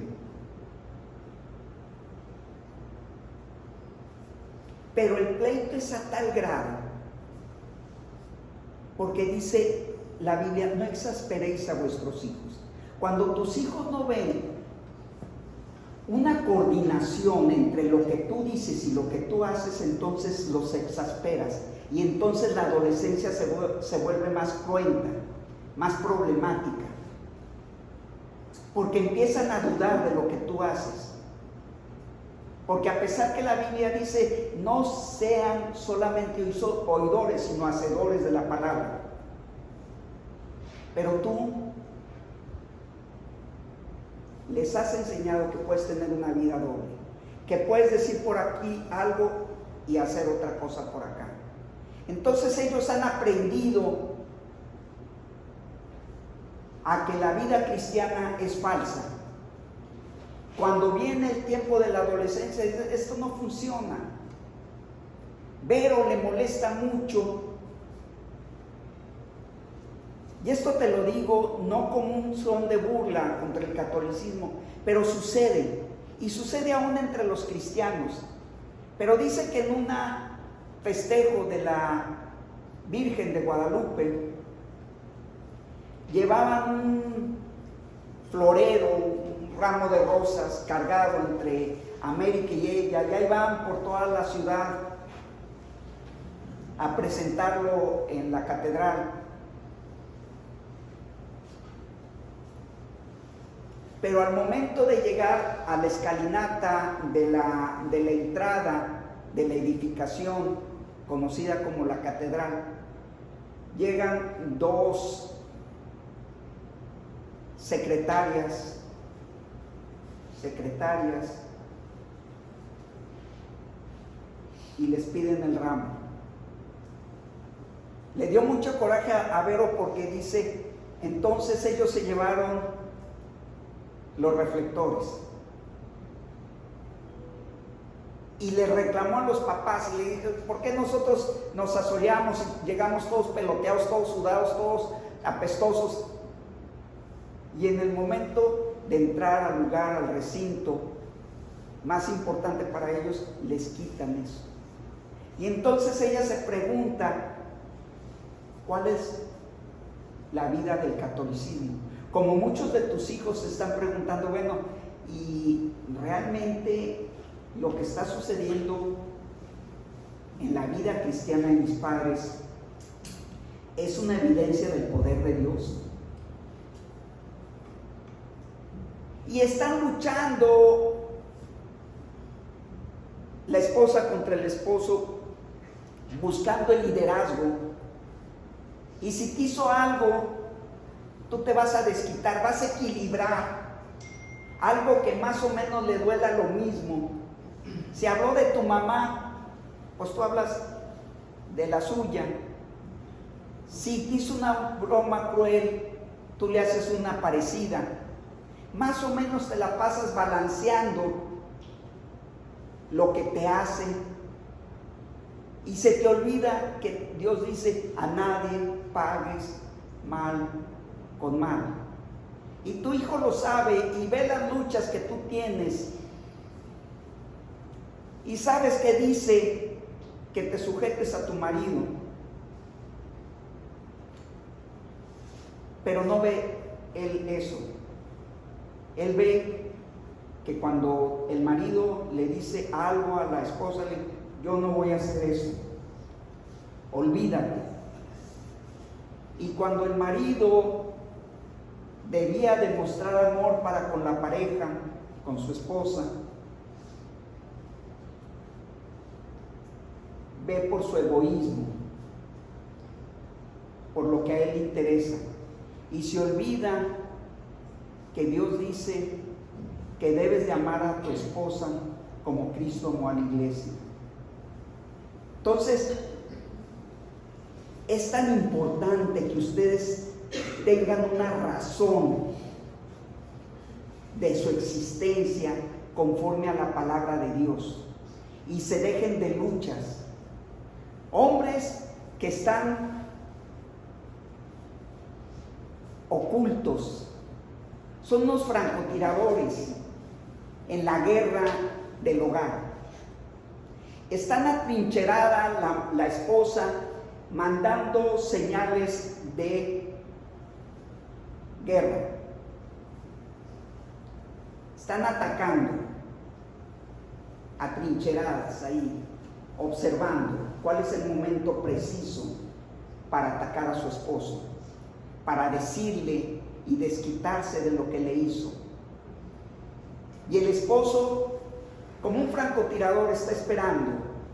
Pero el pleito es a tal grado, porque dice la Biblia, no exasperéis a vuestros hijos. Cuando tus hijos no ven una coordinación entre lo que tú dices y lo que tú haces, entonces los exasperas, y entonces la adolescencia se vuelve más cruenta, más problemática, porque empiezan a dudar de lo que tú haces. Porque a pesar que la Biblia dice, no sean solamente oidores, sino hacedores de la palabra. Pero tú les has enseñado que puedes tener una vida doble, que puedes decir por aquí algo y hacer otra cosa por acá. Entonces ellos han aprendido a que la vida cristiana es falsa. Cuando viene el tiempo de la adolescencia, esto no funciona. Vero le molesta mucho. Y esto te lo digo no como un son de burla contra el catolicismo, pero sucede. Y sucede aún entre los cristianos. Pero dice que en un festejo de la Virgen de Guadalupe, llevaban un florero, ramo de rosas cargado entre América y ella, y ahí van por toda la ciudad a presentarlo en la catedral. Pero al momento de llegar a la escalinata de la entrada de la edificación conocida como la catedral, llegan dos secretarias y les piden el ramo. Le dio mucho coraje a Vero, porque dice, entonces ellos se llevaron los reflectores, y le reclamó a los papás y le dijo, ¿por qué nosotros nos asoleamos y llegamos todos peloteados, todos sudados, todos apestosos? Y en el momento de entrar al lugar, al recinto más importante para ellos, les quitan eso. Y entonces ella se pregunta, ¿cuál es la vida del catolicismo? Como muchos de tus hijos se están preguntando, bueno, y realmente lo que está sucediendo en la vida cristiana de mis padres es una evidencia del poder de Dios. Y están luchando la esposa contra el esposo, buscando el liderazgo. Y si te hizo algo, tú te vas a desquitar, vas a equilibrar algo que más o menos le duela lo mismo. Si habló de tu mamá, pues tú hablas de la suya. Si te hizo una broma cruel, tú le haces una parecida. Más o menos te la pasas balanceando lo que te hace. Y se te olvida que Dios dice: a nadie pagues mal con mal. Y tu hijo lo sabe y ve las luchas que tú tienes. Y sabes que dice que te sujetes a tu marido. Pero no ve él eso. Él ve que cuando el marido le dice algo a la esposa, le dice: yo no voy a hacer eso, olvídate. Y cuando el marido debía demostrar amor para con la pareja, con su esposa, ve por su egoísmo, por lo que a él le interesa, y se olvida que Dios dice que debes de amar a tu esposa como Cristo amó a la iglesia. Entonces, es tan importante que ustedes tengan una razón de su existencia conforme a la palabra de Dios y se dejen de luchas. Hombres que están ocultos, son unos francotiradores en la guerra del hogar. Están atrincherada la esposa mandando señales de guerra. Están atacando, atrincheradas ahí, observando cuál es el momento preciso para atacar a su esposo, para decirle y desquitarse de lo que le hizo. Y el esposo, como un francotirador, está esperando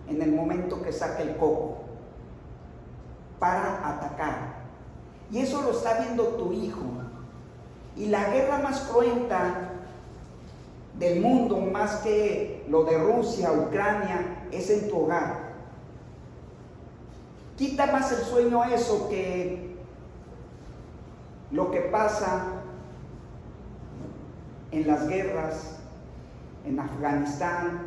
en el momento que saque el coco para atacar. Y eso lo está viendo tu hijo. Y la guerra más cruenta del mundo, más que lo de Rusia, Ucrania, es en tu hogar. Quita más el sueño eso que lo que pasa en las guerras, en Afganistán,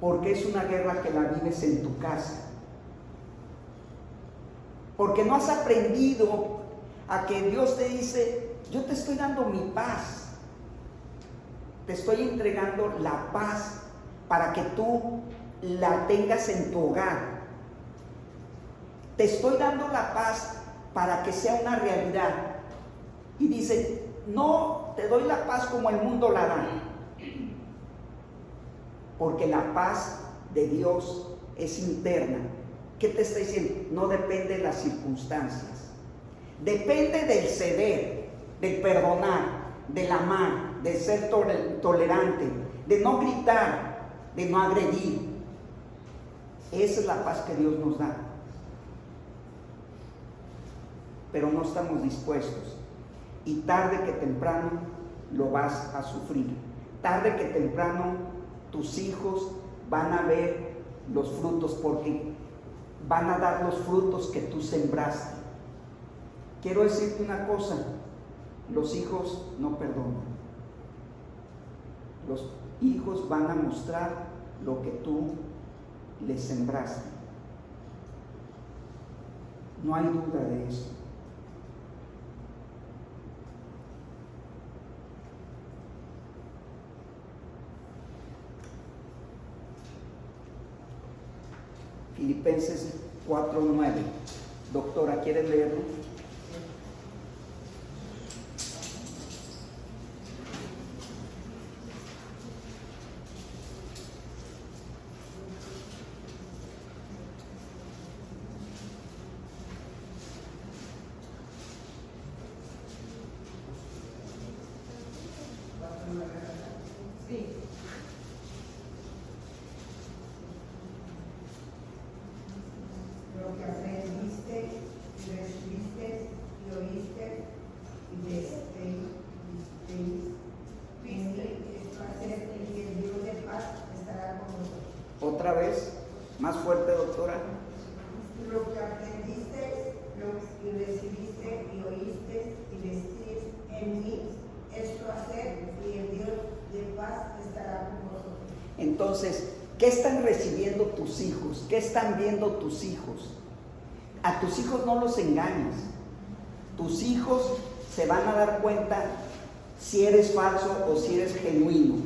porque es una guerra que la vives en tu casa. Porque no has aprendido a que Dios te dice: yo te estoy dando mi paz, te estoy entregando la paz para que tú la tengas en tu hogar. Te estoy dando la paz para que sea una realidad. Y dice: no te doy la paz como el mundo la da, porque la paz de Dios es interna. ¿Qué te está diciendo? No depende de las circunstancias, depende del ceder, del perdonar, del amar, de ser tolerante, de no gritar, de no agredir. Esa es la paz que Dios nos da. Pero no estamos dispuestos, y tarde que temprano lo vas a sufrir. Tarde que temprano tus hijos van a ver los frutos, porque van a dar los frutos que tú sembraste. Quiero decirte una cosa: los hijos no perdonan. Los hijos van a mostrar lo que tú les sembraste. No hay duda de eso. Filipenses 4:9. Doctora, ¿quiere leerlo? Sí. Lo que aprendiste, y recibiste, y oíste, y viste, esto hacer, y que el Dios de paz estará con nosotros. Otra vez, más fuerte, doctora. Lo que aprendiste y recibiste y oíste y decís en mí, esto haced, y el Dios de paz estará con vosotros. Entonces, ¿qué están recibiendo tus hijos? ¿Qué están viendo tus hijos? A tus hijos no los engañes. Tus hijos se van a dar cuenta si eres falso o si eres genuino.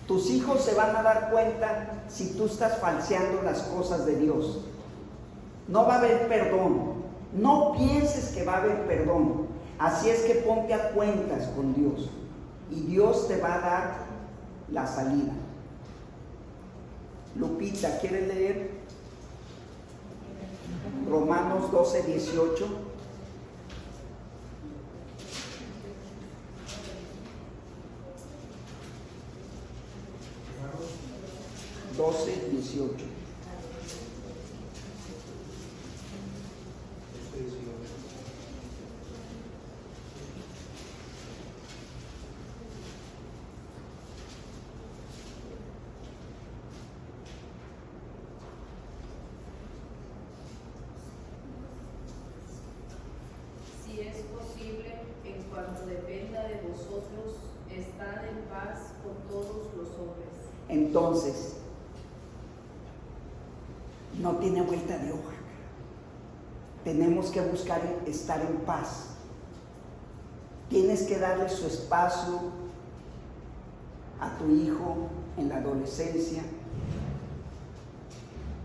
Tus hijos se van a dar cuenta si tú estás falseando las cosas de Dios. No va a haber perdón. No pienses que va a haber perdón. Así es que ponte a cuentas con Dios y Dios te va a dar la salida. Lupita, ¿quieres leer? Romanos 12:18. Si es posible, en cuanto dependa de vosotros, estad en paz con todos los hombres. Entonces, no tiene vuelta de hoja. Tenemos que buscar estar en paz. Tienes que darle su espacio a tu hijo en la adolescencia,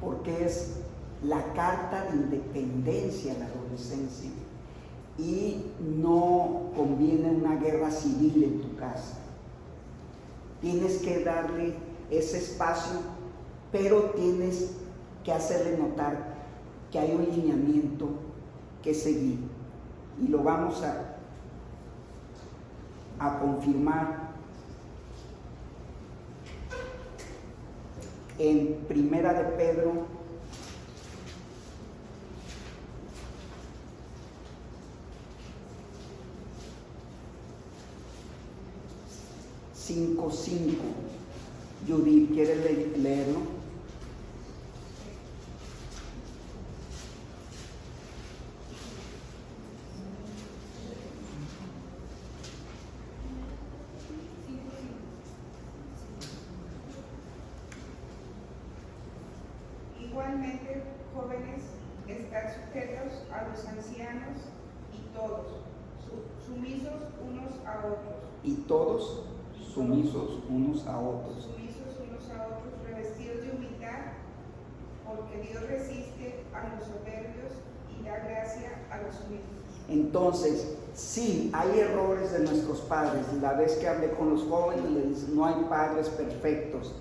porque es la carta de independencia en la adolescencia y no conviene una guerra civil en tu casa. Tienes que darle ese espacio, pero tienes que hacerle notar que hay un lineamiento que seguir, y lo vamos a confirmar en Primera de Pedro 5:5. Judith, ¿quieres leerlo? Igualmente, jóvenes, estad sujetos a los ancianos y todos, sumisos unos a otros. Y todos sumisos unos a otros. Sumisos unos a otros, revestidos de humildad, porque Dios resiste a los soberbios y da gracia a los humildes. Entonces, sí, hay errores de nuestros padres. La vez que hablé con los jóvenes, les dije, no hay padres perfectos.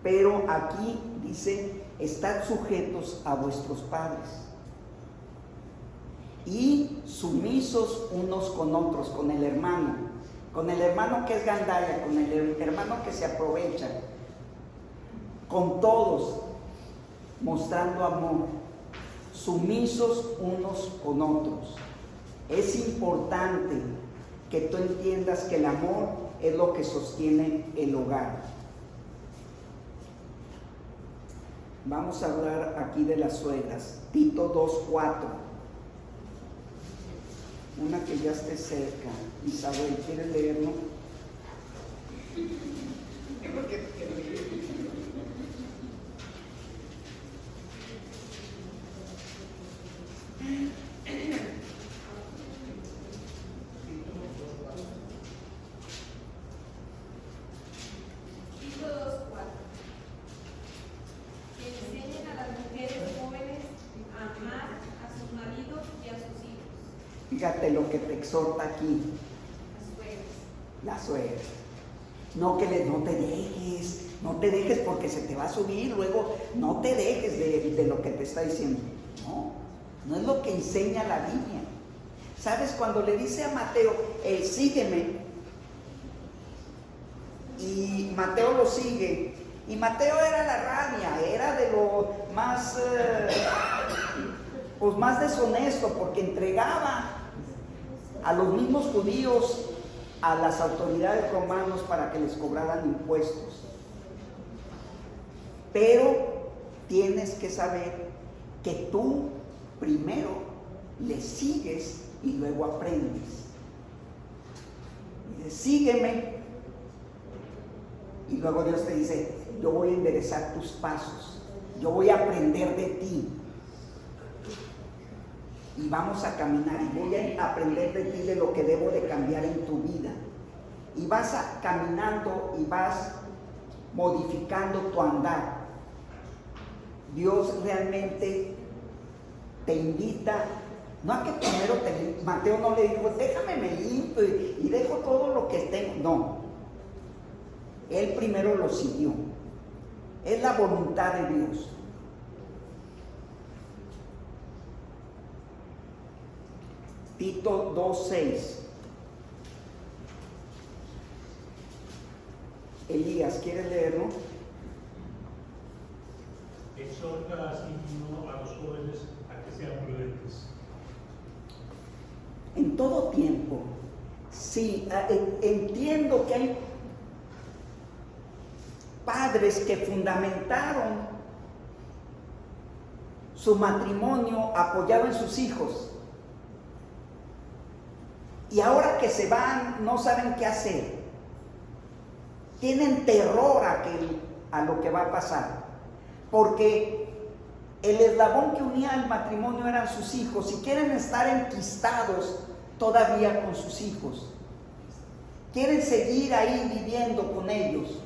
Pero aquí dice, estad sujetos a vuestros padres. Y sumisos unos con otros, con el hermano que es gandalla, con el hermano que se aprovecha, con todos, mostrando amor, sumisos unos con otros. Es importante que tú entiendas que el amor es lo que sostiene el hogar. Vamos a hablar aquí de las suegras. Tito 2:4. Una que ya esté cerca. Isabel, ¿quieres leerlo? Tito 2:4. Que enseñen a las mujeres jóvenes a amar a sus maridos y a sus hijos. Fíjate lo que te exhorta aquí, la suegra. No no te dejes porque se te va a subir, luego no te dejes de lo que te está diciendo. No es lo que enseña la Biblia. ¿Sabes? Cuando le dice a Mateo, sígueme, y Mateo lo sigue, y Mateo era la rabia, era de lo más, más deshonesto, porque entregaba a los mismos judíos a las autoridades romanos para que les cobraran impuestos. Pero tienes que saber que tú primero le sigues y luego aprendes. Dice, sígueme. Y luego Dios te dice, yo voy a enderezar tus pasos, yo voy a aprender de ti. Y vamos a caminar y voy a aprender de ti de lo que debo de cambiar en tu vida. Y vas caminando y vas modificando tu andar. Dios realmente te invita, no a que primero Mateo no le dijo, déjame me limpio y dejo todo lo que tengo. No, él primero lo siguió. Es la voluntad de Dios. Tito 2:6. Elías, ¿quieres leerlo? Exhorta asimismo a los jóvenes a que sean prudentes. En todo tiempo. Sí, entiendo que hay padres que fundamentaron su matrimonio apoyado en sus hijos. Y ahora que se van, no saben qué hacer. Tienen terror a lo que va a pasar. Porque el eslabón que unía el matrimonio eran sus hijos y quieren estar enquistados todavía con sus hijos. Quieren seguir ahí viviendo con ellos.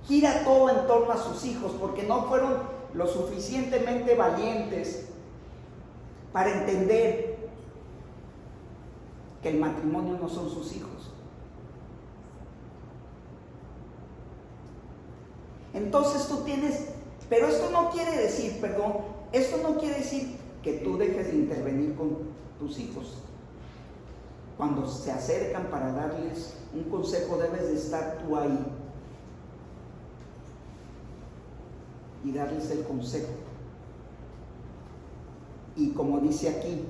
Gira todo en torno a sus hijos porque no fueron lo suficientemente valientes para entender que el matrimonio no son sus hijos. Entonces tú tienes, pero esto no quiere decir, esto no quiere decir que tú dejes de intervenir con tus hijos. Cuando se acercan para darles un consejo, debes de estar tú ahí y darles el consejo. Y como dice aquí,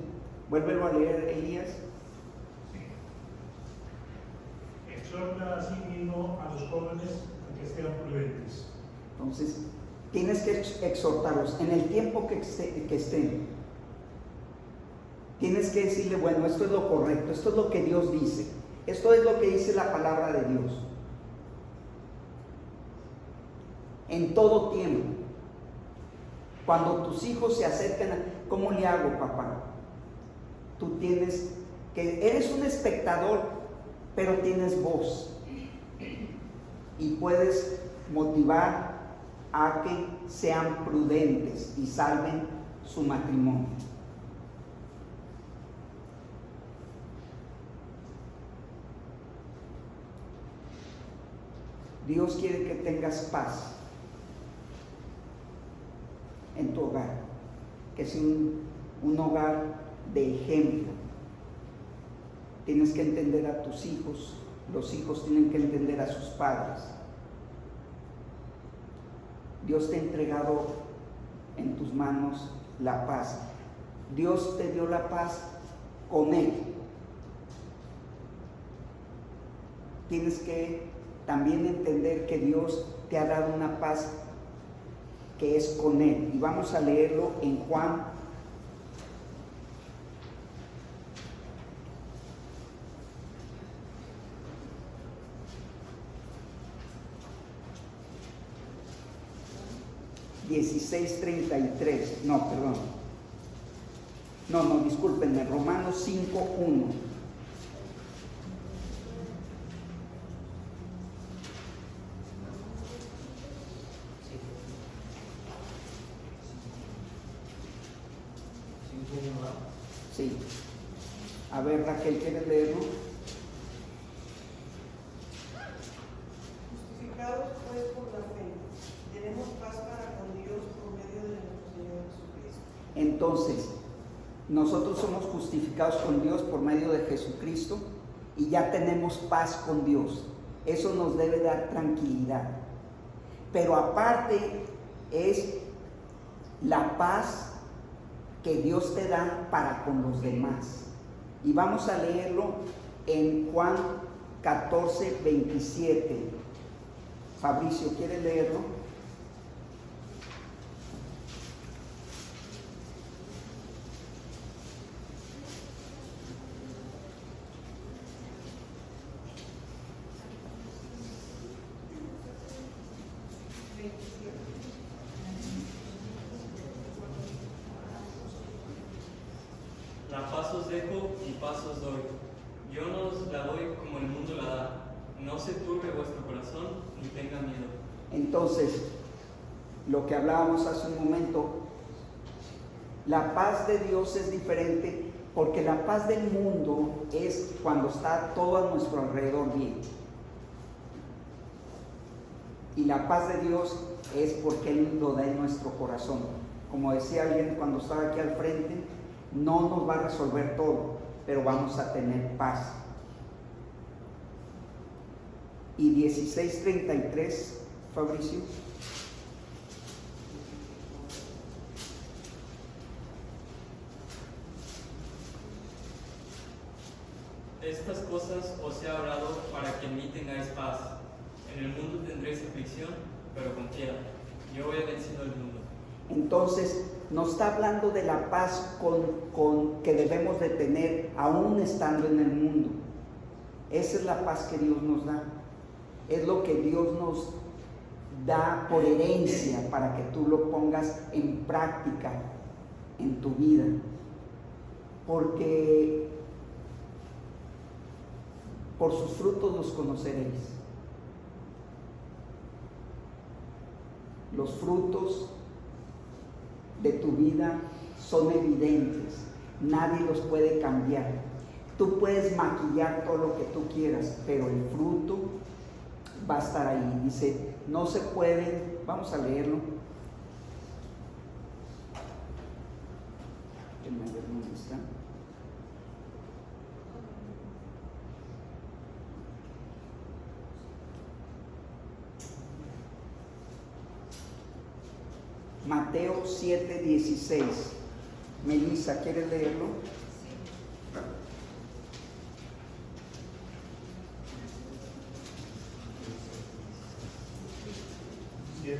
vuélvelo a leer, Elías. Exhorta asimismo a los jóvenes a que sean prudentes. Entonces, tienes que exhortarlos en el tiempo que estén. Tienes que decirle, bueno, esto es lo correcto, esto es lo que Dios dice, esto es lo que dice la palabra de Dios. En todo tiempo. Cuando tus hijos se acerquen, ¿cómo le hago, papá? Tú tienes que, eres un espectador, pero tienes voz. Y puedes motivar a que sean prudentes y salven su matrimonio. Dios quiere que tengas paz en tu hogar, que sea un hogar de ejemplo. Tienes que entender a tus hijos, los hijos tienen que entender a sus padres. Dios te ha entregado en tus manos la paz. Dios te dio la paz con Él. Tienes que también entender que Dios te ha dado una paz que es con Él. Y vamos a leerlo en Juan 16:33. No, perdón. No, discúlpenme. Romanos 5:1. Sí. A ver, Raquel, ¿quieres leerlo? Justificados pues por la fe, tenemos paz para con Dios por medio de nuestro Señor Jesucristo. Entonces, nosotros somos justificados con Dios por medio de Jesucristo y ya tenemos paz con Dios. Eso nos debe dar tranquilidad. Pero aparte es la paz que Dios te da para con los demás. Y vamos a leerlo en Juan 14:27. Fabricio, ¿quieres leerlo? os dejo, mi paz os doy. Yo no os la doy como el mundo la da. No se turbe vuestro corazón ni tenga miedo. Entonces, lo que hablábamos hace un momento, la paz de Dios es diferente, porque la paz del mundo es cuando está todo a nuestro alrededor bien. Y la paz de Dios es porque Él lo da en nuestro corazón. Como decía alguien cuando estaba aquí al frente, no nos va a resolver todo, pero vamos a tener paz. Y 16:33, Fabricio. Estas cosas os he hablado para que en mí tengáis paz. En el mundo tendréis aflicción, pero confiad, yo he vencido el mundo. Entonces, nos está hablando de la paz que debemos de tener aún estando en el mundo. Esa es la paz que Dios nos da. Es lo que Dios nos da por herencia para que tú lo pongas en práctica en tu vida. Porque por sus frutos los conoceréis. Los frutos de tu vida son evidentes, nadie los puede cambiar. Tú puedes maquillar todo lo que tú quieras, pero el fruto va a estar ahí. Dice, no se puede, vamos a leerlo. Déjenme ver dónde está. Mateo 7:16. Melissa, ¿quieres leerlo? Sí. 7:16.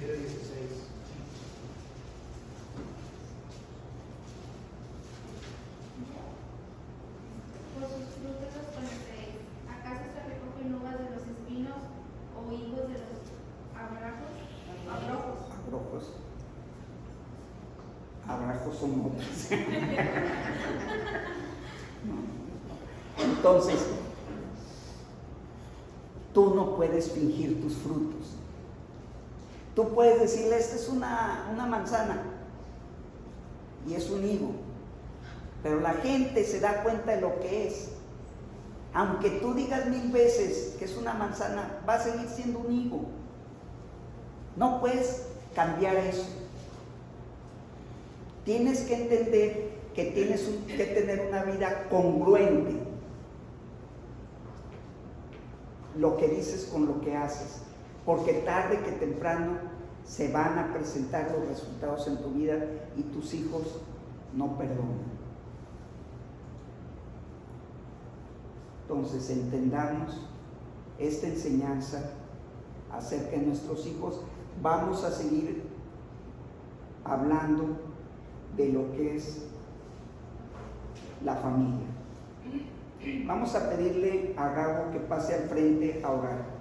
Por sus frutos los conoceréis. ¿Acaso se recogen uvas de los espinos o higos de los abrojos? Abrojos. Abrajos son otros. No. Entonces, tú no puedes fingir tus frutos. Tú puedes decirle, esta es una manzana y es un higo, pero la gente se da cuenta de lo que es. Aunque tú digas 1000 veces que es una manzana, va a seguir siendo un higo. No puedes cambiar eso. Tienes que entender que tienes que tener una vida congruente. Lo que dices con lo que haces. Porque tarde que temprano se van a presentar los resultados en tu vida y tus hijos no perdonan. Entonces entendamos esta enseñanza acerca de nuestros hijos. Vamos a seguir hablando de lo que es la familia. Vamos a pedirle a Gabo que pase al frente a orar.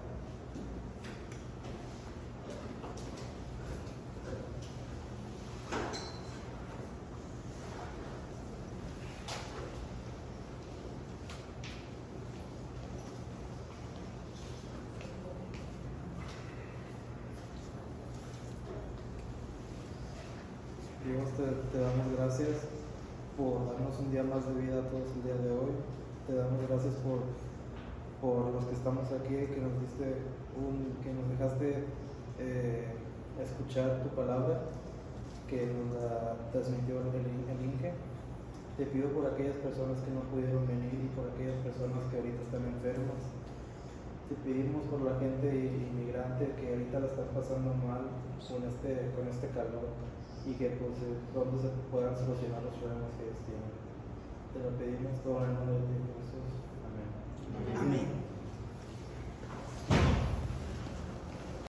Dios, te damos gracias por darnos un día más de vida a todos el día de hoy. Te damos gracias por los que estamos aquí, que nos dejaste escuchar tu palabra, que nos la transmitió el Inge. Te pido por aquellas personas que no pudieron venir y por aquellas personas que ahorita están enfermas. Te pedimos por la gente inmigrante que ahorita la están pasando mal con este calor, y que pues pronto se puedan solucionar los problemas que ellos tienen. Te lo pedimos todo en el nombre de Jesús.